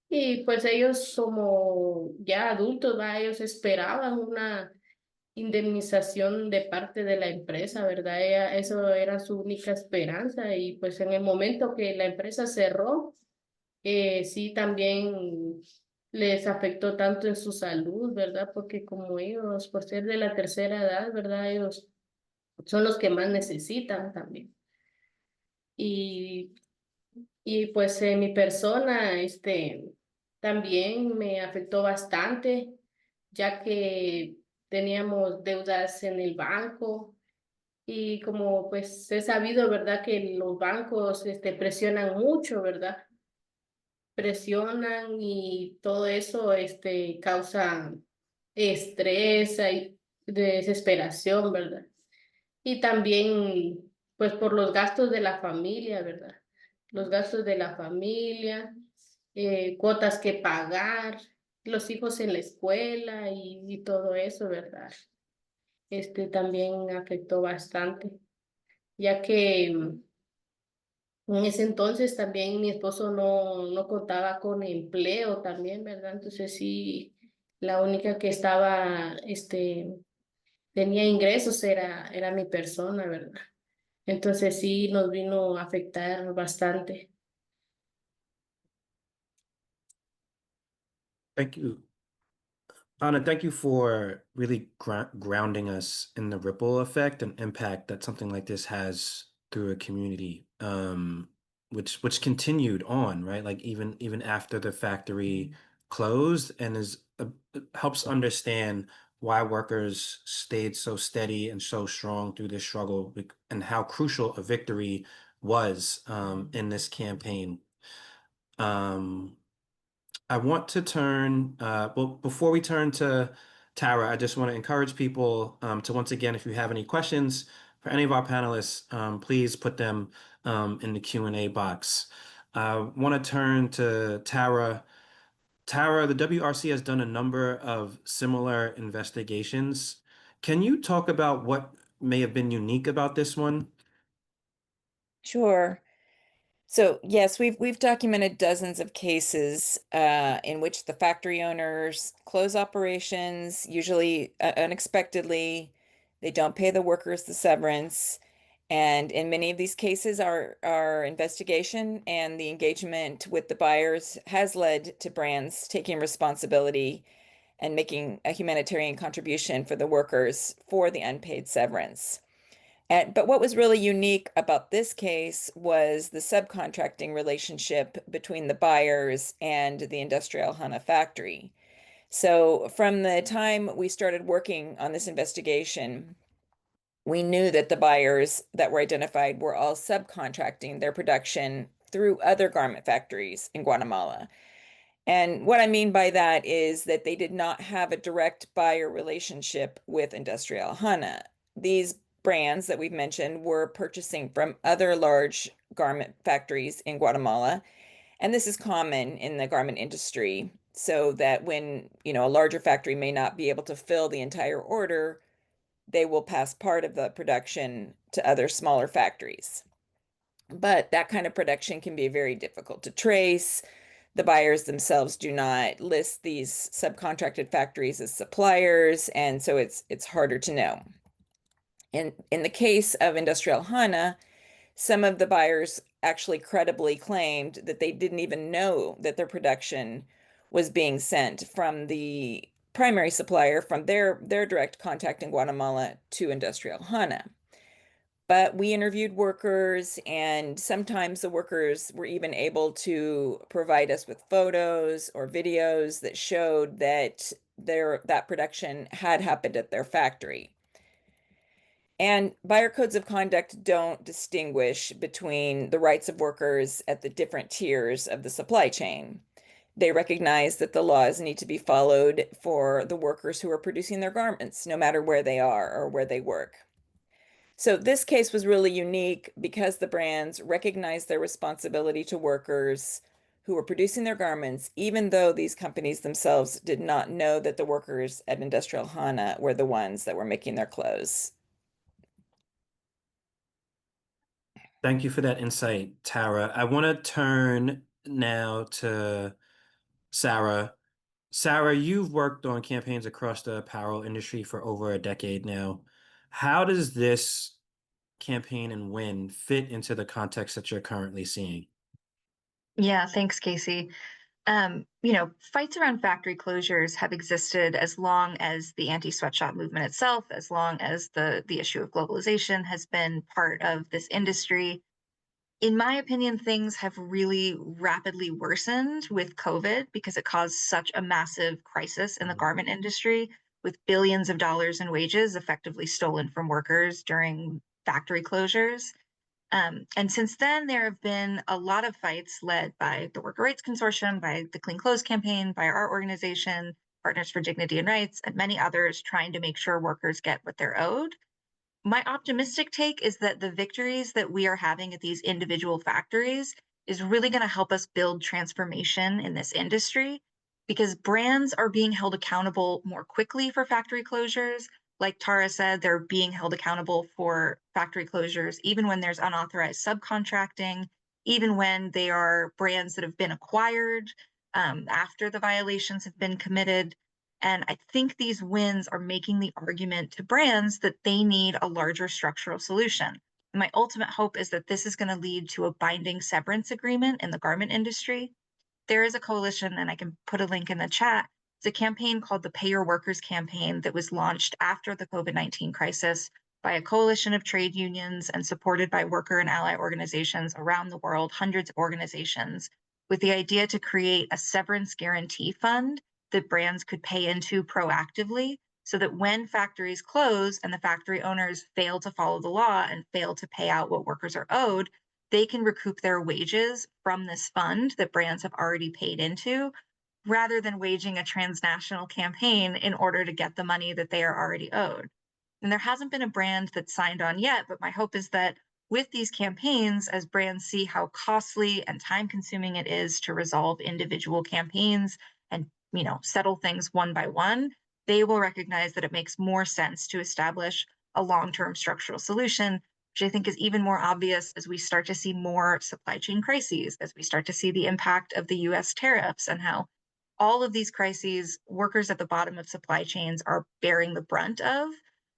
Y pues ellos como ya adultos, ¿va? Ellos esperaban una indemnización de parte de la empresa, ¿verdad? Eso era su única esperanza y pues en el momento que la empresa cerró, sí también les afectó tanto en su salud, ¿verdad? Porque como ellos, por ser de la tercera edad, ¿verdad? Ellos son los que más necesitan también. Y, y pues mi persona, también me afectó bastante, ya que teníamos deudas en el banco y como pues he sabido, ¿verdad? Que los bancos, presionan mucho, ¿verdad? Presionan y todo eso, causa estrés y desesperación, ¿verdad? Y también, pues por los gastos de la familia, ¿verdad? Los gastos de la familia, cuotas que pagar, los hijos en la escuela y todo eso, ¿verdad? También afectó bastante, ya que en ese entonces también mi esposo no contaba con empleo también, ¿verdad? Entonces sí, la única que estaba, tenía ingresos era mi persona, ¿verdad? Entonces sí nos vino a afectar bastante. Thank you. Anna, thank you for really grounding us in the ripple effect and impact that something like this has through a community, which continued on, right? Like even after the factory closed, and helps understand why workers stayed so steady and so strong through this struggle, and how crucial a victory was in this campaign. Um, I want to turn, well, before we turn to Tara, I just want to encourage people to, once again, if you have any questions for any of our panelists, please put them in the Q&A box. I want to turn to Tara. Tara, the WRC has done a number of similar investigations. Can you talk about what may have been unique about this one? Sure. So yes, we've documented dozens of cases in which the factory owners close operations, usually unexpectedly. They don't pay the workers the severance. And in many of these cases, our investigation and the engagement with the buyers has led to brands taking responsibility and making a humanitarian contribution for the workers for the unpaid severance. But what was really unique about this case was the subcontracting relationship between the buyers and the Industrial Hana factory. So from the time we started working on this investigation, we knew that the buyers that were identified were all subcontracting their production through other garment factories in Guatemala. And what I mean by that is that they did not have a direct buyer relationship with Industrial Hana. These brands that we've mentioned were purchasing from other large garment factories in Guatemala. And this is common in the garment industry, so that when, a larger factory may not be able to fill the entire order, they will pass part of the production to other smaller factories. But that kind of production can be very difficult to trace. The buyers themselves do not list these subcontracted factories as suppliers, and so it's harder to know. In the case of Industrial Hana, some of the buyers actually credibly claimed that they didn't even know that their production was being sent from the primary supplier from their direct contact in Guatemala to Industrial Hana. But we interviewed workers, and sometimes the workers were even able to provide us with photos or videos that showed that that production had happened at their factory. And buyer codes of conduct don't distinguish between the rights of workers at the different tiers of the supply chain. They recognize that the laws need to be followed for the workers who are producing their garments, no matter where they are or where they work. So this case was really unique because the brands recognized their responsibility to workers who were producing their garments, even though these companies themselves did not know that the workers at Industrial Hana were the ones that were making their clothes. Thank you for that insight, Tara. I want to turn now to Sarah. Sarah, you've worked on campaigns across the apparel industry for over a decade now. How does this campaign and win fit into the context that you're currently seeing? Yeah, thanks, Casey. Fights around factory closures have existed as long as the anti-sweatshop movement itself, as long as the issue of globalization has been part of this industry. In my opinion, things have really rapidly worsened with COVID because it caused such a massive crisis in the garment industry, with billions of dollars in wages effectively stolen from workers during factory closures. And since then, there have been a lot of fights led by the Worker Rights Consortium, by the Clean Clothes Campaign, by our organization, Partners for Dignity and Rights, and many others trying to make sure workers get what they're owed. My optimistic take is that the victories that we are having at these individual factories is really going to help us build transformation in this industry because brands are being held accountable more quickly for factory closures. Like Tara said, they're being held accountable for factory closures, even when there's unauthorized subcontracting, even when they are brands that have been acquired after the violations have been committed. And I think these wins are making the argument to brands that they need a larger structural solution. And my ultimate hope is that this is going to lead to a binding severance agreement in the garment industry. There is a coalition, and I can put a link in the chat. It's a campaign called the Pay Your Workers campaign that was launched after the COVID-19 crisis by a coalition of trade unions and supported by worker and ally organizations around the world, hundreds of organizations, with the idea to create a severance guarantee fund that brands could pay into proactively so that when factories close and the factory owners fail to follow the law and fail to pay out what workers are owed, they can recoup their wages from this fund that brands have already paid into, rather than waging a transnational campaign in order to get the money that they are already owed. And there hasn't been a brand that's signed on yet, but my hope is that with these campaigns, as brands see how costly and time consuming it is to resolve individual campaigns and settle things one by one, they will recognize that it makes more sense to establish a long-term structural solution, which I think is even more obvious as we start to see more supply chain crises, as we start to see the impact of the US tariffs and how all of these crises, workers at the bottom of supply chains are bearing the brunt of.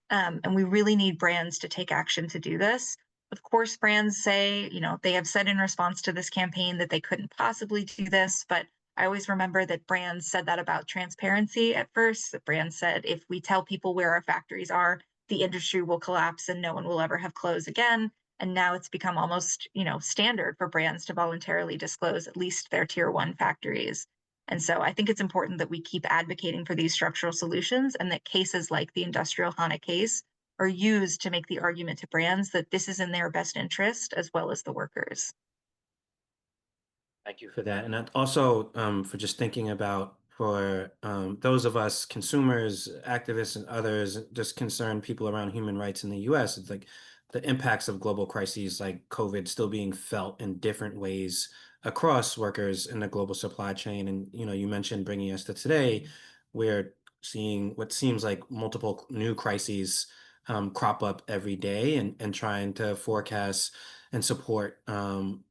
And we really need brands to take action to do this. Of course, brands say, they have said in response to this campaign that they couldn't possibly do this, but I always remember that brands said that about transparency at first. That brands said, if we tell people where our factories are, the industry will collapse and no one will ever have clothes again. And now it's become almost, standard for brands to voluntarily disclose at least their tier one factories. And so I think it's important that we keep advocating for these structural solutions and that cases like the industrial HANA case are used to make the argument to brands that this is in their best interest as well as the workers. Thank you for that. And also for just thinking about for those of us consumers, activists, and others, just concerned people around human rights in the US, it's like the impacts of global crises like COVID still being felt in different ways across workers in the global supply chain. And, you mentioned bringing us to today, we're seeing what seems like multiple new crises crop up every day and trying to forecast and support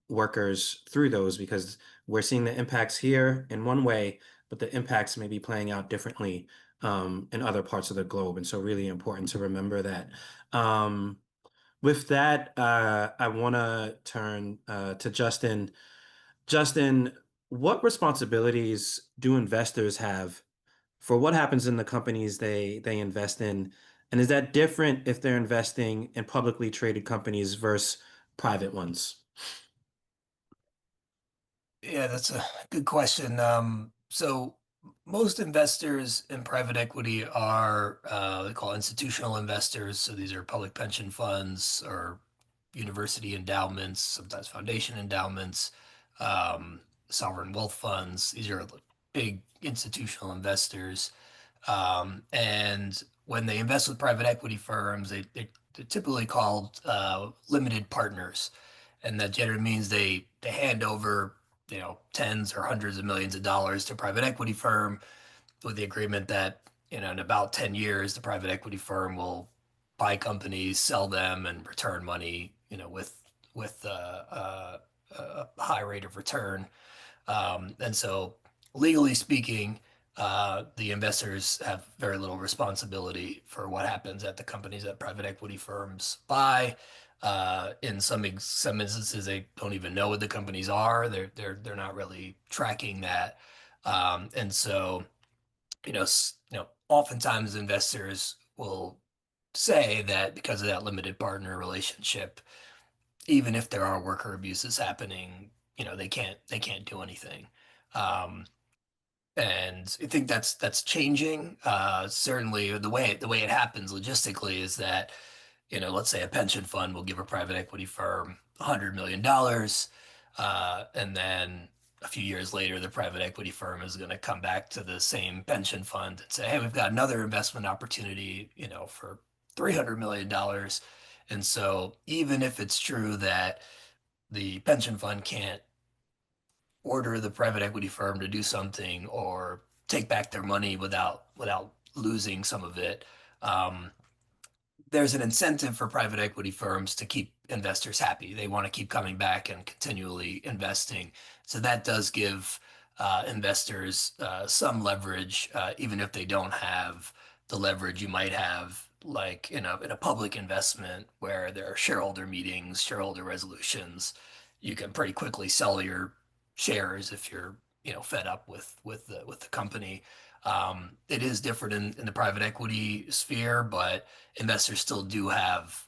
workers through those because we're seeing the impacts here in one way, but the impacts may be playing out differently in other parts of the globe. And so really important to remember that. With that, I want to turn to Justin. Justin, what responsibilities do investors have for what happens in the companies they invest in? And is that different if they're investing in publicly traded companies versus private ones? Yeah, that's a good question. So most investors in private equity are they call institutional investors. So these are public pension funds or university endowments, sometimes foundation endowments, um, sovereign wealth funds. These are big institutional investors. And when they invest with private equity firms, they're typically called limited partners. And that generally means they hand over, tens or hundreds of millions of dollars to a private equity firm with the agreement that, in about 10 years, the private equity firm will buy companies, sell them, and return money, with a high rate of return. And so, legally speaking, the investors have very little responsibility for what happens at the companies that private equity firms buy. In some instances, they don't even know what the companies are. They're not really tracking that, and so oftentimes investors will say that because of that limited partner relationship, even if there are worker abuses happening, they can't do anything. Um, and I think that's changing. Certainly, the way it happens logistically is that, let's say a pension fund will give a private equity firm $100 million, and then a few years later, the private equity firm is going to come back to the same pension fund and say, "Hey, we've got another investment opportunity, for $300 million." And so, even if it's true that the pension fund can't order the private equity firm to do something or take back their money without losing some of it, um, there's an incentive for private equity firms to keep investors happy. They want to keep coming back and continually investing. So that does give investors some leverage, even if they don't have the leverage you might have like in a public investment where there are shareholder meetings, shareholder resolutions. You can pretty quickly sell your shares if you're fed up with the company. It is different in the private equity sphere, but investors still do have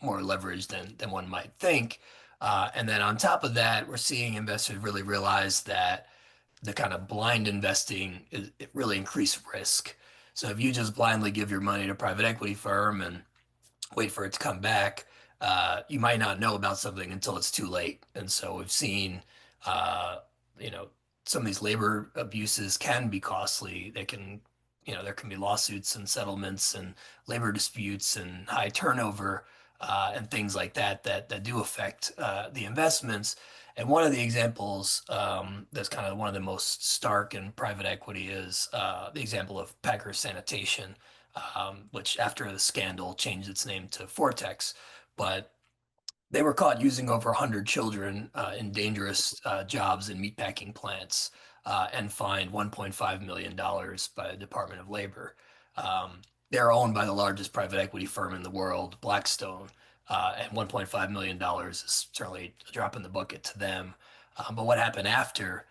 more leverage than one might think. And then on top of that, we're seeing investors really realize that the kind of blind investing it really increased risk. So if you just blindly give your money to a private equity firm and wait for it to come back, you might not know about something until it's too late. And so we've seen, uh, you know, some of these labor abuses can be costly. There can be lawsuits and settlements and labor disputes and high turnover, and things like that do affect the investments. And one of the examples that's kind of one of the most stark in private equity is the example of Packer Sanitation, which after the scandal changed its name to Vortex. But they were caught using over 100 children in dangerous jobs in meatpacking plants, and fined $1.5 million by the Department of Labor. They're owned by the largest private equity firm in the world, Blackstone, and $1.5 million is certainly a drop in the bucket to them. But what happened after,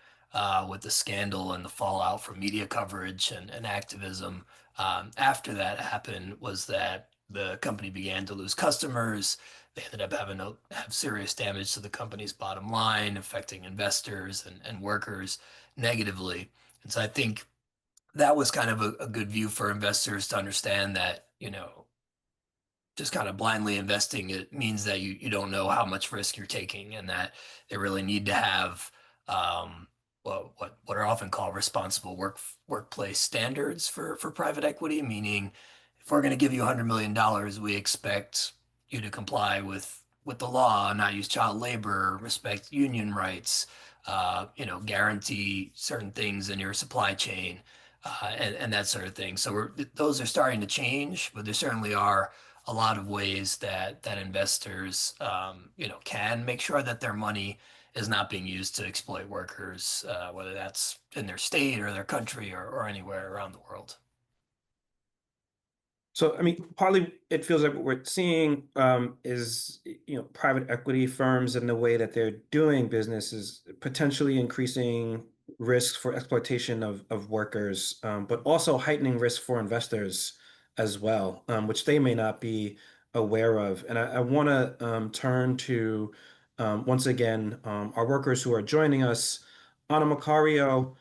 with the scandal and the fallout from media coverage and activism, after that happened, was that the company began to lose customers. They ended up having to have serious damage to the company's bottom line, affecting investors and workers negatively. And so I think that was kind of a good view for investors to understand that, just kind of blindly investing, it means that you don't know how much risk you're taking, and that they really need to have what are often called responsible workplace standards for private equity, meaning if we're going to give you $100 million, we expect you to comply with the law, not use child labor, respect union rights, guarantee certain things in your supply chain, and that sort of thing. So those are starting to change, but there certainly are a lot of ways that investors, can make sure that their money is not being used to exploit workers, whether that's in their state or their country or anywhere around the world. So, I mean, partly it feels like what we're seeing is, private equity firms and the way that they're doing business is potentially increasing risks for exploitation of workers, but also heightening risk for investors as well, which they may not be aware of. And I want to turn to, once again, our workers who are joining us. Ana Macario,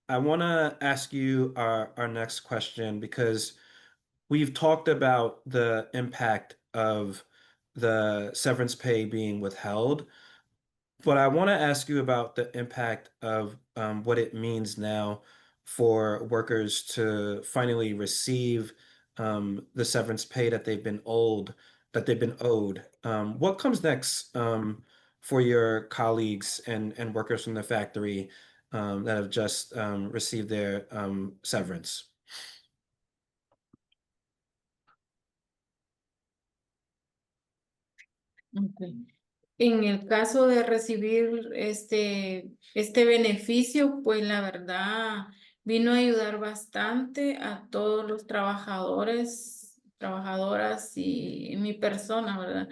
I want to ask you our next question because we've talked about the impact of the severance pay being withheld, but I want to ask you about the impact of what it means now for workers to finally receive the severance pay that they've been owed. What comes next for your colleagues and workers from the factory that have just received their severance? Ok. En el caso de recibir este beneficio, pues la verdad, vino a ayudar bastante a todos los trabajadores, trabajadoras y mi persona, ¿verdad?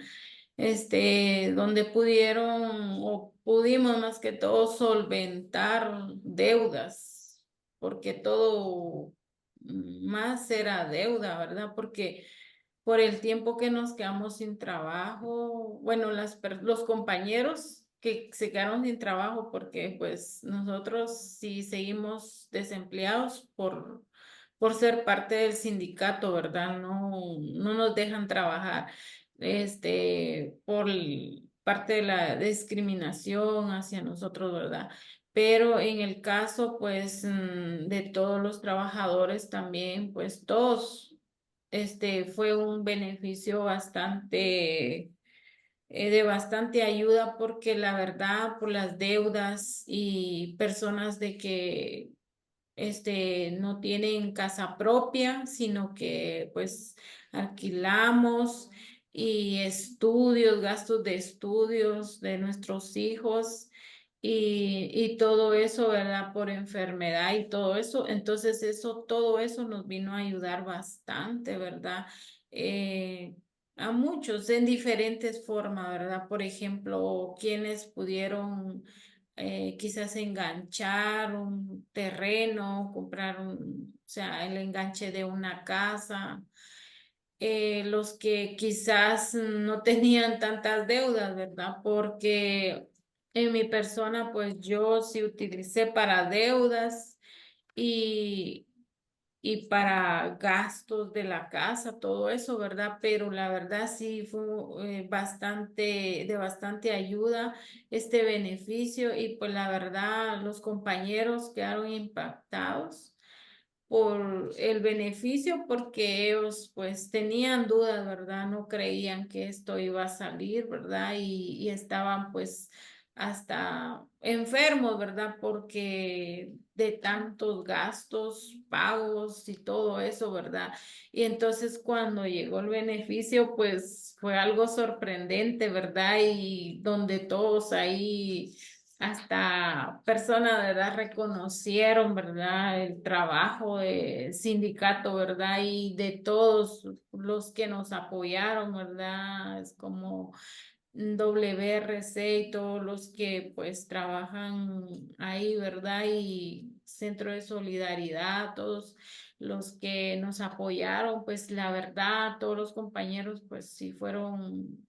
Donde pudieron o pudimos más que todo solventar deudas, porque todo más era deuda, ¿verdad? Porque por el tiempo que nos quedamos sin trabajo, bueno, los compañeros que se quedaron sin trabajo, porque pues nosotros sí seguimos desempleados por ser parte del sindicato, ¿verdad? No nos dejan trabajar, parte de la discriminación hacia nosotros, ¿verdad? Pero en el caso, pues, de todos los trabajadores también, pues todos fue un beneficio bastante, de bastante ayuda porque la verdad, por las deudas y personas de que no tienen casa propia, sino que pues alquilamos y estudios, gastos de estudios de nuestros hijos y todo eso, ¿verdad? Por enfermedad y todo eso. Entonces todo eso nos vino a ayudar bastante, ¿verdad? Eh, a muchos en diferentes formas, ¿verdad? Por ejemplo, quienes pudieron quizás enganchar un terreno, comprar o sea, el enganche de una casa, los que quizás no tenían tantas deudas, ¿verdad? Porque en mi persona, pues yo sí utilicé para deudas y, y para gastos de la casa, todo eso, ¿verdad? Pero la verdad sí fue de bastante ayuda este beneficio y pues la verdad los compañeros quedaron impactados por el beneficio porque ellos pues tenían dudas, ¿verdad? No creían que esto iba a salir, ¿verdad? Y estaban pues hasta enfermos, ¿verdad? Porque de tantos gastos, pagos y todo eso, ¿verdad? Y entonces cuando llegó el beneficio, pues fue algo sorprendente, ¿verdad? Y donde todos ahí hasta personas, ¿verdad? Reconocieron, ¿verdad? El trabajo del sindicato, ¿verdad? Y de todos los que nos apoyaron, ¿verdad? Es como WRC y todos los que pues trabajan ahí, ¿verdad? Y Centro de Solidaridad, todos los que nos apoyaron, pues la verdad, todos los compañeros pues sí fueron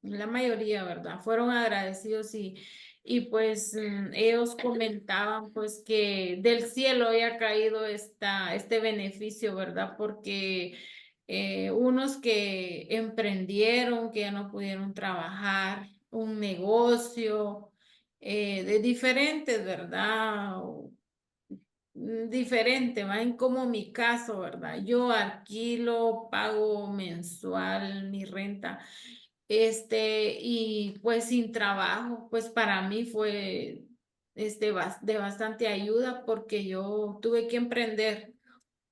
la mayoría, ¿verdad? Fueron agradecidos y pues ellos comentaban pues que del cielo había caído este beneficio, ¿verdad? Porque unos que emprendieron, que ya no pudieron trabajar, un negocio de diferentes, ¿verdad? Diferente, ¿va? En como mi caso, ¿verdad? Yo alquilo, pago mensual mi renta, y pues sin trabajo, pues para mí fue, de bastante ayuda porque yo tuve que emprender.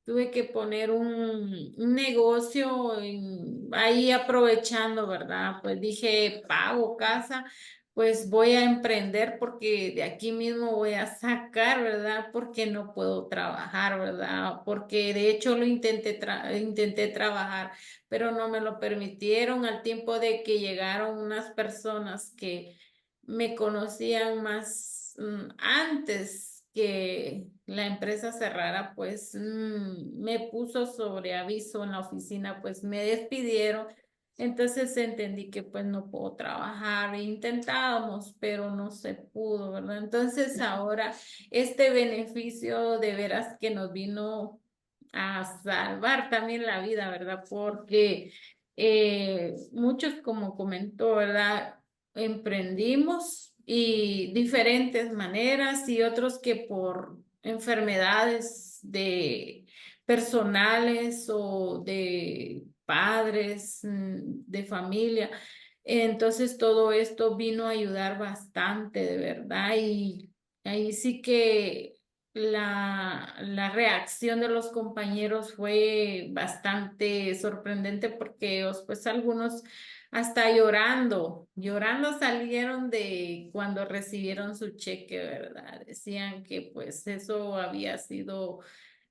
Tuve que poner un negocio ahí aprovechando, ¿verdad? Pues dije, pago casa, pues voy a emprender porque de aquí mismo voy a sacar, ¿verdad? Porque no puedo trabajar, ¿verdad? Porque de hecho intenté trabajar, pero no me lo permitieron al tiempo de que llegaron unas personas que me conocían más antes que la empresa cerrara, pues me puso sobre aviso en la oficina, pues me despidieron. Entonces entendí que pues no puedo trabajar. Intentábamos, pero no se pudo, ¿verdad? Entonces ahora este beneficio de veras que nos vino a salvar también la vida, ¿verdad? Porque muchos, como comentó, ¿verdad? Emprendimos y diferentes maneras y otros que por enfermedades de personales o de padres, de familia. Entonces todo esto vino a ayudar bastante, de verdad, y ahí sí que la reacción de los compañeros fue bastante sorprendente porque ellos, pues algunos hasta llorando, llorando salieron de cuando recibieron su cheque, ¿verdad? Decían que pues eso había sido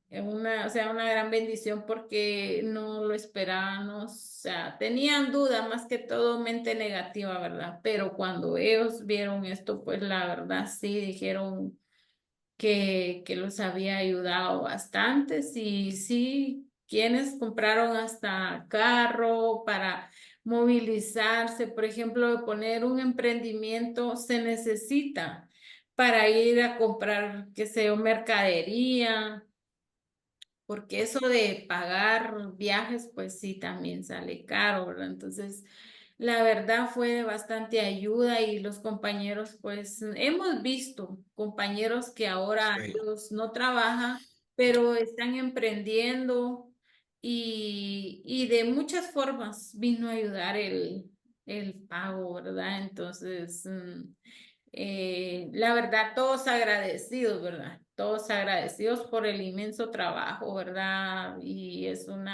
o sea, una gran bendición porque no lo esperábamos, o sea, tenían duda más que todo mente negativa, ¿verdad? Pero cuando ellos vieron esto, pues la verdad sí dijeron que los había ayudado bastante. Y sí, quienes compraron hasta carro para movilizarse, por ejemplo, de poner un emprendimiento se necesita para ir a comprar, qué sé yo, mercadería, porque eso de pagar viajes, pues sí, también sale caro, ¿verdad? Entonces, la verdad fue de bastante ayuda y los compañeros, pues hemos visto compañeros que That's ahora great. ellos no trabajan, pero están emprendiendo y de muchas formas vino a ayudar el pago, ¿verdad? Entonces, la verdad, todos agradecidos, ¿verdad? Todos agradecidos por el inmenso trabajo, ¿verdad? Y es en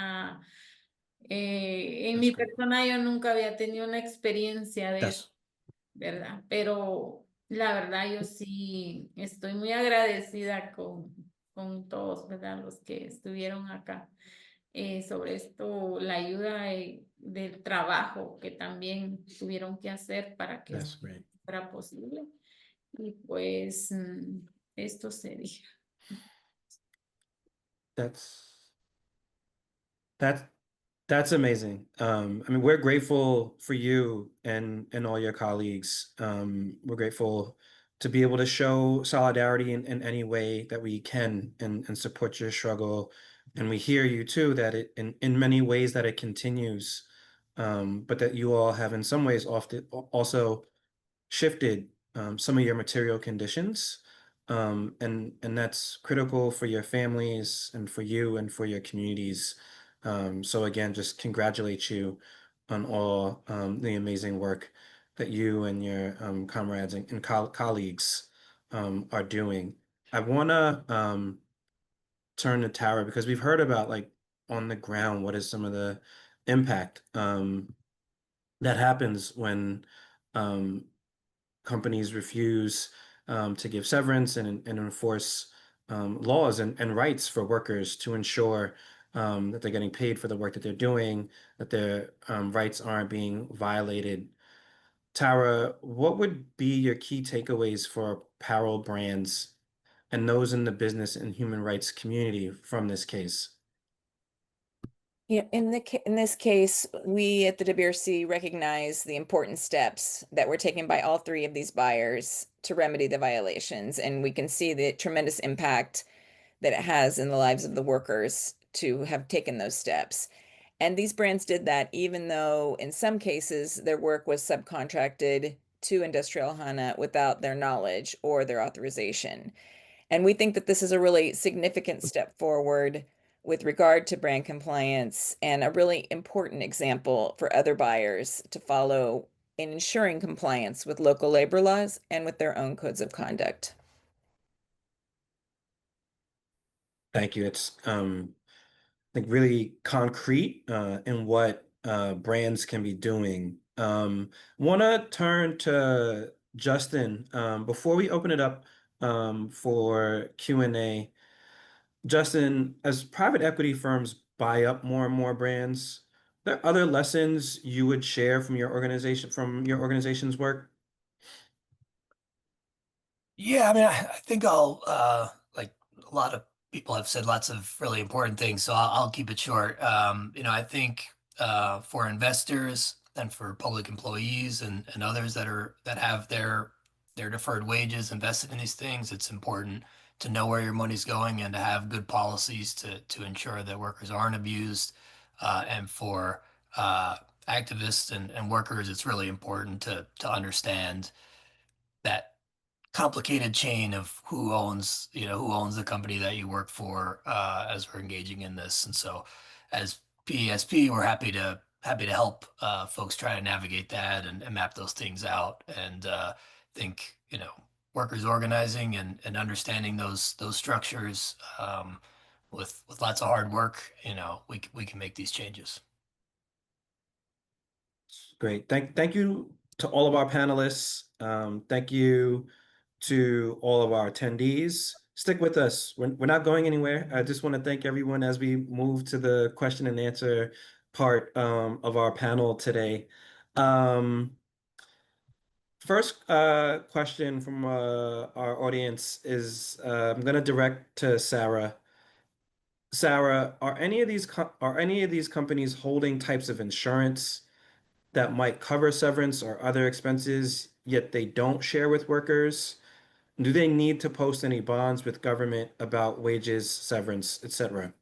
That's mi great. persona yo nunca había tenido una experiencia de eso, That's ¿verdad? Pero la verdad yo sí estoy muy agradecida con todos, ¿verdad? Los que estuvieron acá. Sobre esto, la ayuda del trabajo que también tuvieron que hacer para que esto that's great. fuera posible. Y pues esto sería. That's that that's amazing. I mean, we're grateful for you and all your colleagues. We're grateful to be able to show solidarity in any way that we can and support your struggle. And we hear you too that it in many ways that it continues, but that you all have in some ways often also shifted some of your material conditions. And that's critical for your families and for you and for your communities. So again, just congratulate you on all the amazing work that you and your comrades and colleagues are doing. I want to turn to Tara because we've heard about like on the ground, what is some of the impact that happens when um, companies refuse to give severance and enforce laws and rights for workers to ensure that they're getting paid for the work that they're doing, that their rights aren't being violated. Tara, what would be your key takeaways for apparel brands and those in the business and human rights community from this case? Yeah, in this case, we at the WRC recognize the important steps that were taken by all three of these buyers to remedy the violations, and we can see the tremendous impact that it has in the lives of the workers to have taken those steps. And these brands did that even though in some cases their work was subcontracted to Industrial HANA without their knowledge or their authorization. And we think that this is a really significant step forward with regard to brand compliance and a really important example for other buyers to follow in ensuring compliance with local labor laws and with their own codes of conduct. Thank you. It's like really concrete in what brands can be doing. Want to turn to Justin before we open it up for Q&A. Justin, as private equity firms buy up more and more brands, are there other lessons you would share from your organization's work? Yeah, I mean, I think I'll like a lot of people have said lots of really important things, so I'll keep it short. I think for investors and for public employees and others that have their deferred wages invested in these things, it's important to know where your money's going and to have good policies to ensure that workers aren't abused. And for activists and workers, it's really important to understand that complicated chain of who owns the company that you work for as we're engaging in this. And so as PESP, we're happy to help folks try to navigate that and map those things out. And think, workers organizing and understanding those structures with lots of hard work, we can make these changes. Great. Thank you to all of our panelists. Thank you to all of our attendees. Stick with us. We're not going anywhere. I just want to thank everyone as we move to the question and answer part of our panel today. First question from our audience is I'm going to direct to Sarah. Sarah, are any of these companies holding types of insurance that might cover severance or other expenses, yet they don't share with workers? Do they need to post any bonds with government about wages, severance, etc.?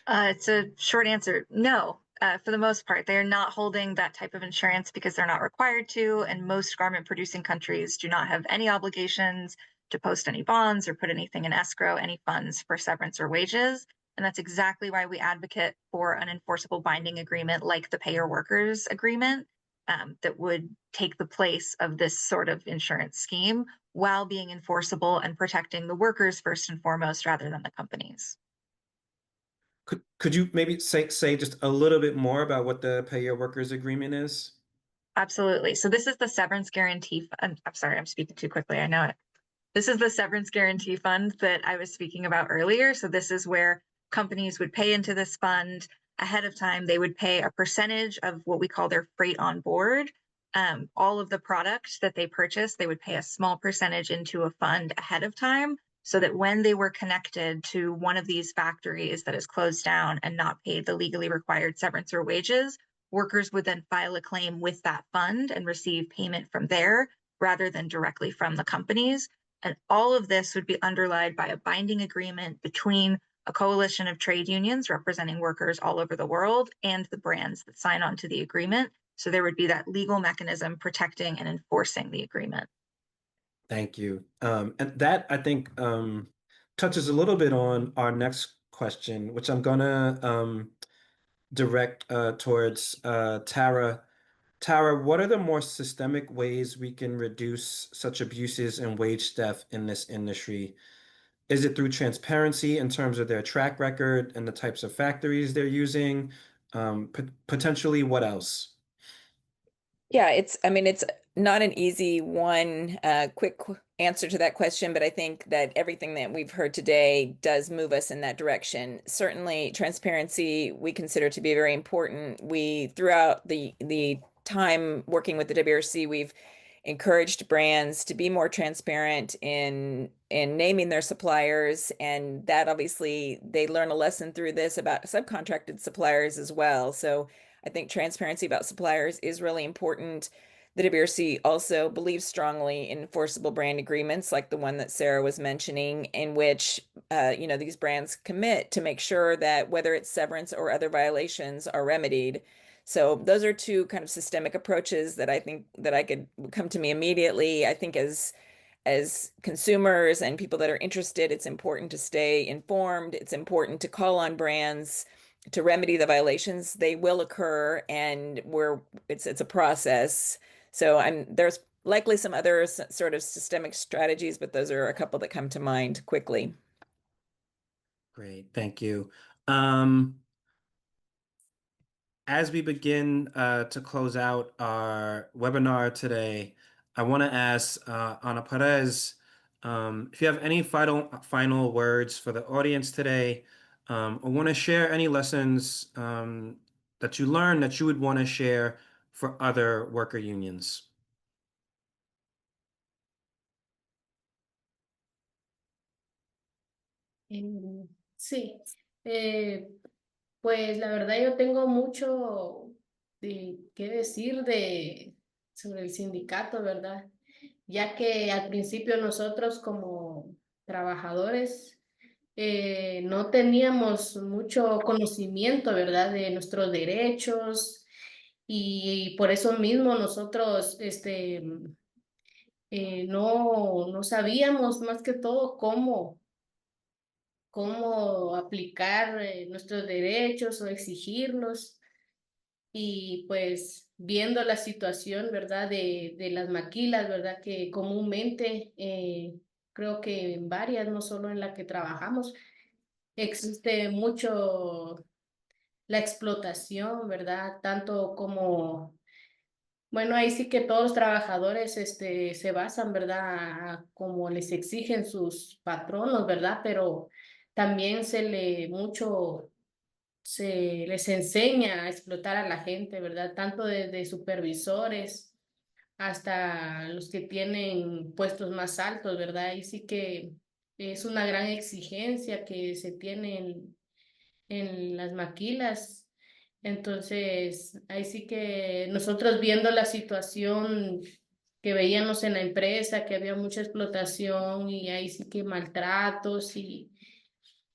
It's a short answer. No, for the most part, they are not holding that type of insurance because they're not required to, and most garment producing countries do not have any obligations to post any bonds or put anything in escrow, any funds for severance or wages. And that's exactly why we advocate for an enforceable binding agreement like the Pay Your Workers agreement that would take the place of this sort of insurance scheme while being enforceable and protecting the workers first and foremost rather than the companies. Could you maybe say just a little bit more about what the Pay Your Workers agreement is? Absolutely. So this is the severance guarantee. I'm sorry, I'm speaking too quickly. I know it. This is the severance guarantee fund that I was speaking about earlier. So this is where companies would pay into this fund ahead of time. They would pay a percentage of what we call their freight on board. All of the products that they purchase, they would pay a small percentage into a fund ahead of time so that when they were connected to one of these factories that is closed down and not paid the legally required severance or wages, workers would then file a claim with that fund and receive payment from there rather than directly from the companies. And all of this would be underlined by a binding agreement between a coalition of trade unions representing workers all over the world and the brands that sign on to the agreement. So there would be that legal mechanism protecting and enforcing the agreement. Thank you. And that, I think, touches a little bit on our next question, which I'm gonna direct towards Tara. Tara, what are the more systemic ways we can reduce such abuses and wage theft in this industry? Is it through transparency in terms of their track record and the types of factories they're using? Potentially, what else? Yeah, it's not an easy one, quick answer to that question, but I think that everything that we've heard today does move us in that direction. Certainly, transparency we consider to be very important. Throughout the time working with the WRC, we've encouraged brands to be more transparent in naming their suppliers, and that obviously they learn a lesson through this about subcontracted suppliers as well. So I think transparency about suppliers is really important. The WRC also believes strongly in enforceable brand agreements like the one that Sarah was mentioning, in which these brands commit to make sure that whether it's severance or other violations are remedied. So those are two kind of systemic approaches that I think that I could come to me immediately. I think as consumers and people that are interested, it's important to stay informed. It's important to call on brands to remedy the violations. They will occur, and it's a process. So there's likely some other sort of systemic strategies, but those are a couple that come to mind quickly. Great, thank you. As we begin to close out our webinar today, I want to ask Ana Perez if you have any final words for the audience today, or want to share any lessons that you learned that you would want to share for other worker unions. Sí, pues la verdad yo tengo mucho de qué decir sobre el sindicato, ¿verdad? Ya que al principio nosotros como trabajadores no teníamos mucho conocimiento, ¿verdad? De nuestros derechos y por eso mismo nosotros no sabíamos más que todo cómo aplicar nuestros derechos o exigirlos. Y pues viendo la situación, ¿verdad? De las maquilas, ¿verdad? Que comúnmente, creo que en varias, no solo en la que trabajamos, existe mucho la explotación, ¿verdad? Tanto como, bueno, ahí sí que todos los trabajadores se basan, ¿verdad? Como les exigen sus patronos, ¿verdad? Pero también se les enseña a explotar a la gente, ¿verdad? Tanto desde supervisores hasta los que tienen puestos más altos, ¿verdad? Y sí que es una gran exigencia que se tiene en las maquilas. Entonces, ahí sí que nosotros viendo la situación que veíamos en la empresa, que había mucha explotación y ahí sí que maltratos y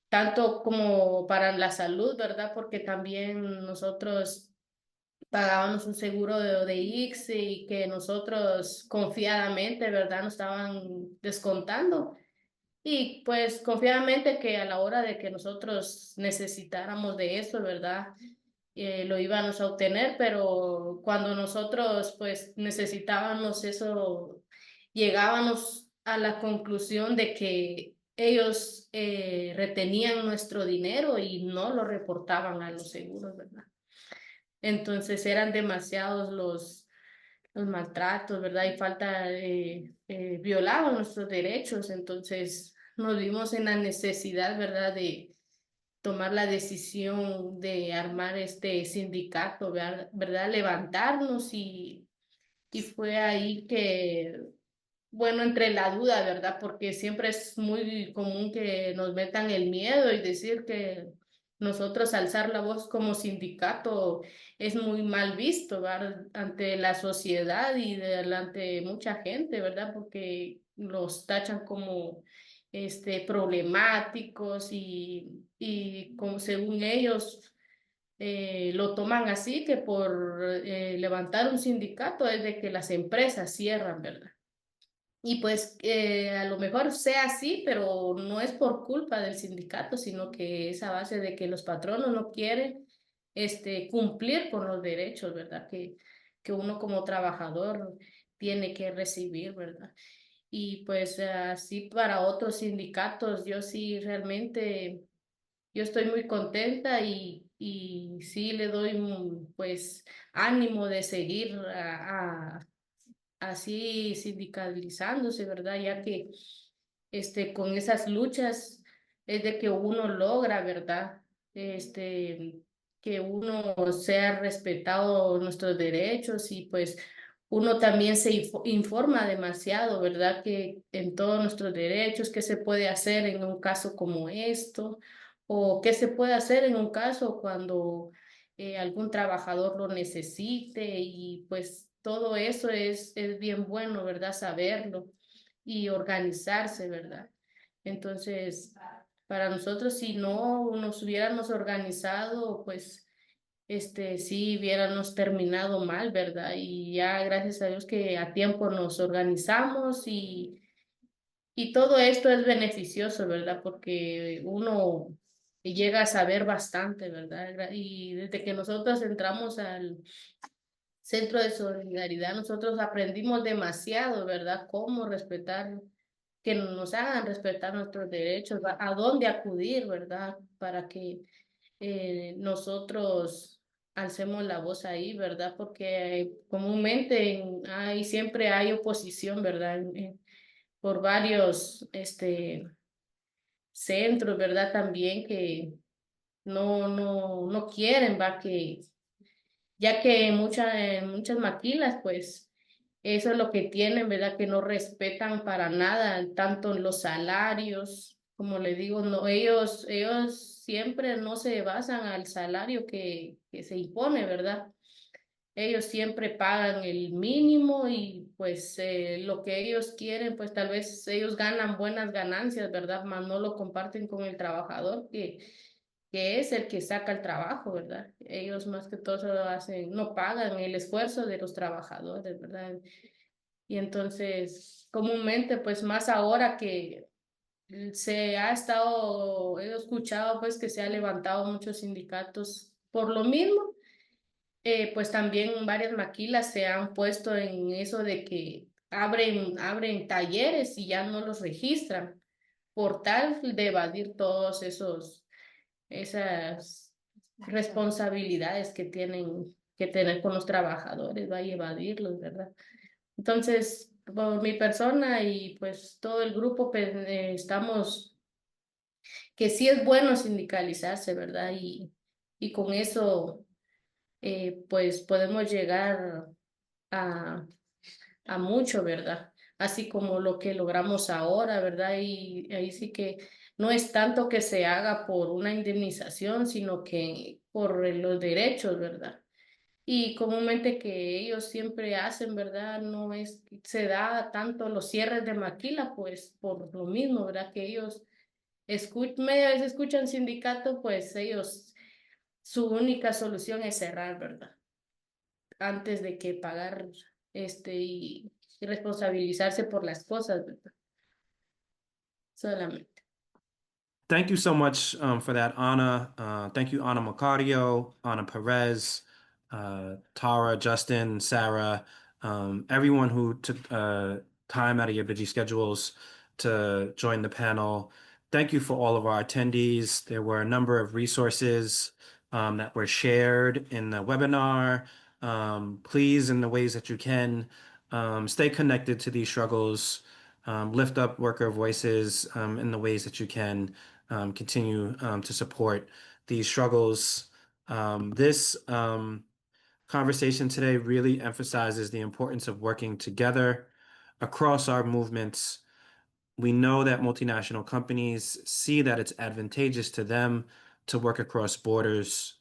tanto como para la salud, ¿verdad? Porque también nosotros pagábamos un seguro de IX y que nosotros confiadamente, ¿verdad? Nos estaban descontando. Y pues confiadamente que a la hora de que nosotros necesitáramos de eso, ¿verdad? Lo íbamos a obtener, pero cuando nosotros pues necesitábamos eso, llegábamos a la conclusión de que ellos retenían nuestro dinero y no lo reportaban a los seguros, ¿verdad? Entonces eran demasiados los maltratos, ¿verdad? Y falta, violaban nuestros derechos, entonces nos vimos en la necesidad, ¿verdad? De tomar la decisión de armar este sindicato, ¿verdad? Levantarnos y fue ahí que bueno, entre la duda, ¿verdad? Porque siempre es muy común que nos metan el miedo y decir que nosotros alzar la voz como sindicato es muy mal visto, ¿verdad? Ante la sociedad y delante de mucha gente, ¿verdad? Porque los tachan como problemáticos y como según ellos lo toman así, que por levantar un sindicato es de que las empresas cierran, ¿verdad? Y pues a lo mejor sea así, pero no es por culpa del sindicato, sino que es a base de que los patronos no quieren cumplir con los derechos, ¿verdad? Que uno como trabajador tiene que recibir, ¿verdad? Y pues así para otros sindicatos, yo sí realmente, yo estoy muy contenta y sí le doy pues ánimo de seguir así sindicalizándose, ¿verdad? Ya que con esas luchas es de que uno logra, ¿verdad? Que uno sea respetado nuestros derechos y pues uno también se informa demasiado, ¿verdad? Que en todos nuestros derechos, qué se puede hacer en un caso como esto, o qué se puede hacer en un caso cuando algún trabajador lo necesite y pues todo eso es bien bueno, ¿verdad? Saberlo y organizarse, ¿verdad? Entonces, para nosotros, si no nos hubiéramos organizado, pues, sí hubiéramos terminado mal, ¿verdad? Y ya gracias a Dios que a tiempo nos organizamos y todo esto es beneficioso, ¿verdad? Porque uno llega a saber bastante, ¿verdad? Y desde que nosotros entramos al Centro de Solidaridad, nosotros aprendimos demasiado, ¿verdad? Cómo respetar, que nos hagan respetar nuestros derechos, a dónde acudir, ¿verdad? Para que nosotros alcemos la voz ahí, ¿verdad? Porque comúnmente siempre hay oposición, ¿verdad? Por varios centros, ¿verdad? También que no quieren, va, que ya que en muchas maquilas, pues eso es lo que tienen, ¿verdad? Que no respetan para nada, tanto los salarios, como le digo, no, ellos siempre no se basan al salario que se impone, ¿verdad? Ellos siempre pagan el mínimo y pues lo que ellos quieren, pues tal vez ellos ganan buenas ganancias, ¿verdad? Mas no lo comparten con el trabajador que es el que saca el trabajo, ¿verdad? Ellos más que todo solo hacen, no pagan el esfuerzo de los trabajadores, ¿verdad? Y entonces, comúnmente, pues más ahora que he escuchado pues que se ha levantado muchos sindicatos por lo mismo, pues también varias maquilas se han puesto en eso de que abren talleres y ya no los registran por tal de evadir todos esas responsabilidades que tienen que tener con los trabajadores, va a evadirlos, ¿verdad? Entonces, por mi persona y pues todo el grupo, pues, estamos, que sí es bueno sindicalizarse, ¿verdad? Y con eso, pues podemos llegar a, a mucho, ¿verdad? Así como lo que logramos ahora, ¿verdad? Y ahí sí que no es tanto que se haga por una indemnización, sino que por los derechos, ¿verdad? Y comúnmente que ellos siempre hacen, ¿verdad? No es, se da tanto los cierres de maquila, pues por lo mismo, ¿verdad? Que ellos media vez escuchan sindicato, pues ellos, su única solución es cerrar, ¿verdad? Antes de que pagar, y responsabilizarse por las cosas, ¿verdad? Solamente. Thank you so much for that, Anna. Thank you, Anna Macario, Anna Perez, Tara, Justin, Sarah, everyone who took time out of your busy schedules to join the panel. Thank you for all of our attendees. There were a number of resources that were shared in the webinar. Please, in the ways that you can, stay connected to these struggles. Lift up worker voices in the ways that you can. Continue to support these struggles. This conversation today really emphasizes the importance of working together across our movements. We know that multinational companies see that it's advantageous to them to work across borders,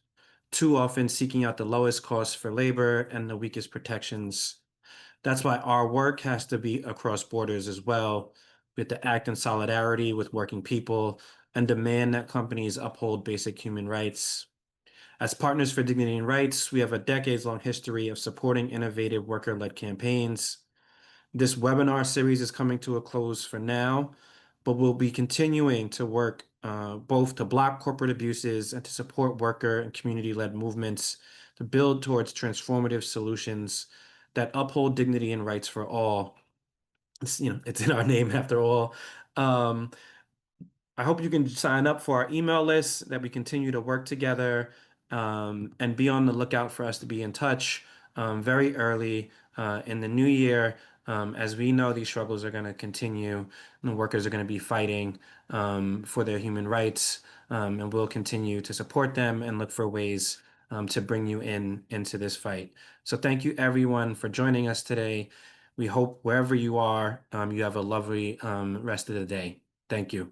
too often seeking out the lowest costs for labor and the weakest protections. That's why our work has to be across borders as well. We have to act in solidarity with working people and demand that companies uphold basic human rights. As Partners for Dignity and Rights, we have a decades-long history of supporting innovative worker-led campaigns. This webinar series is coming to a close for now, but we'll be continuing to work both to block corporate abuses and to support worker and community-led movements to build towards transformative solutions that uphold dignity and rights for all. It's in our name after all. Um, I hope you can sign up for our email list that we continue to work together and be on the lookout for us to be in touch very early in the new year. As we know, these struggles are going to continue and the workers are going to be fighting for their human rights. And we'll continue to support them and look for ways to bring you into this fight. So thank you everyone for joining us today. We hope wherever you are, you have a lovely rest of the day. Thank you.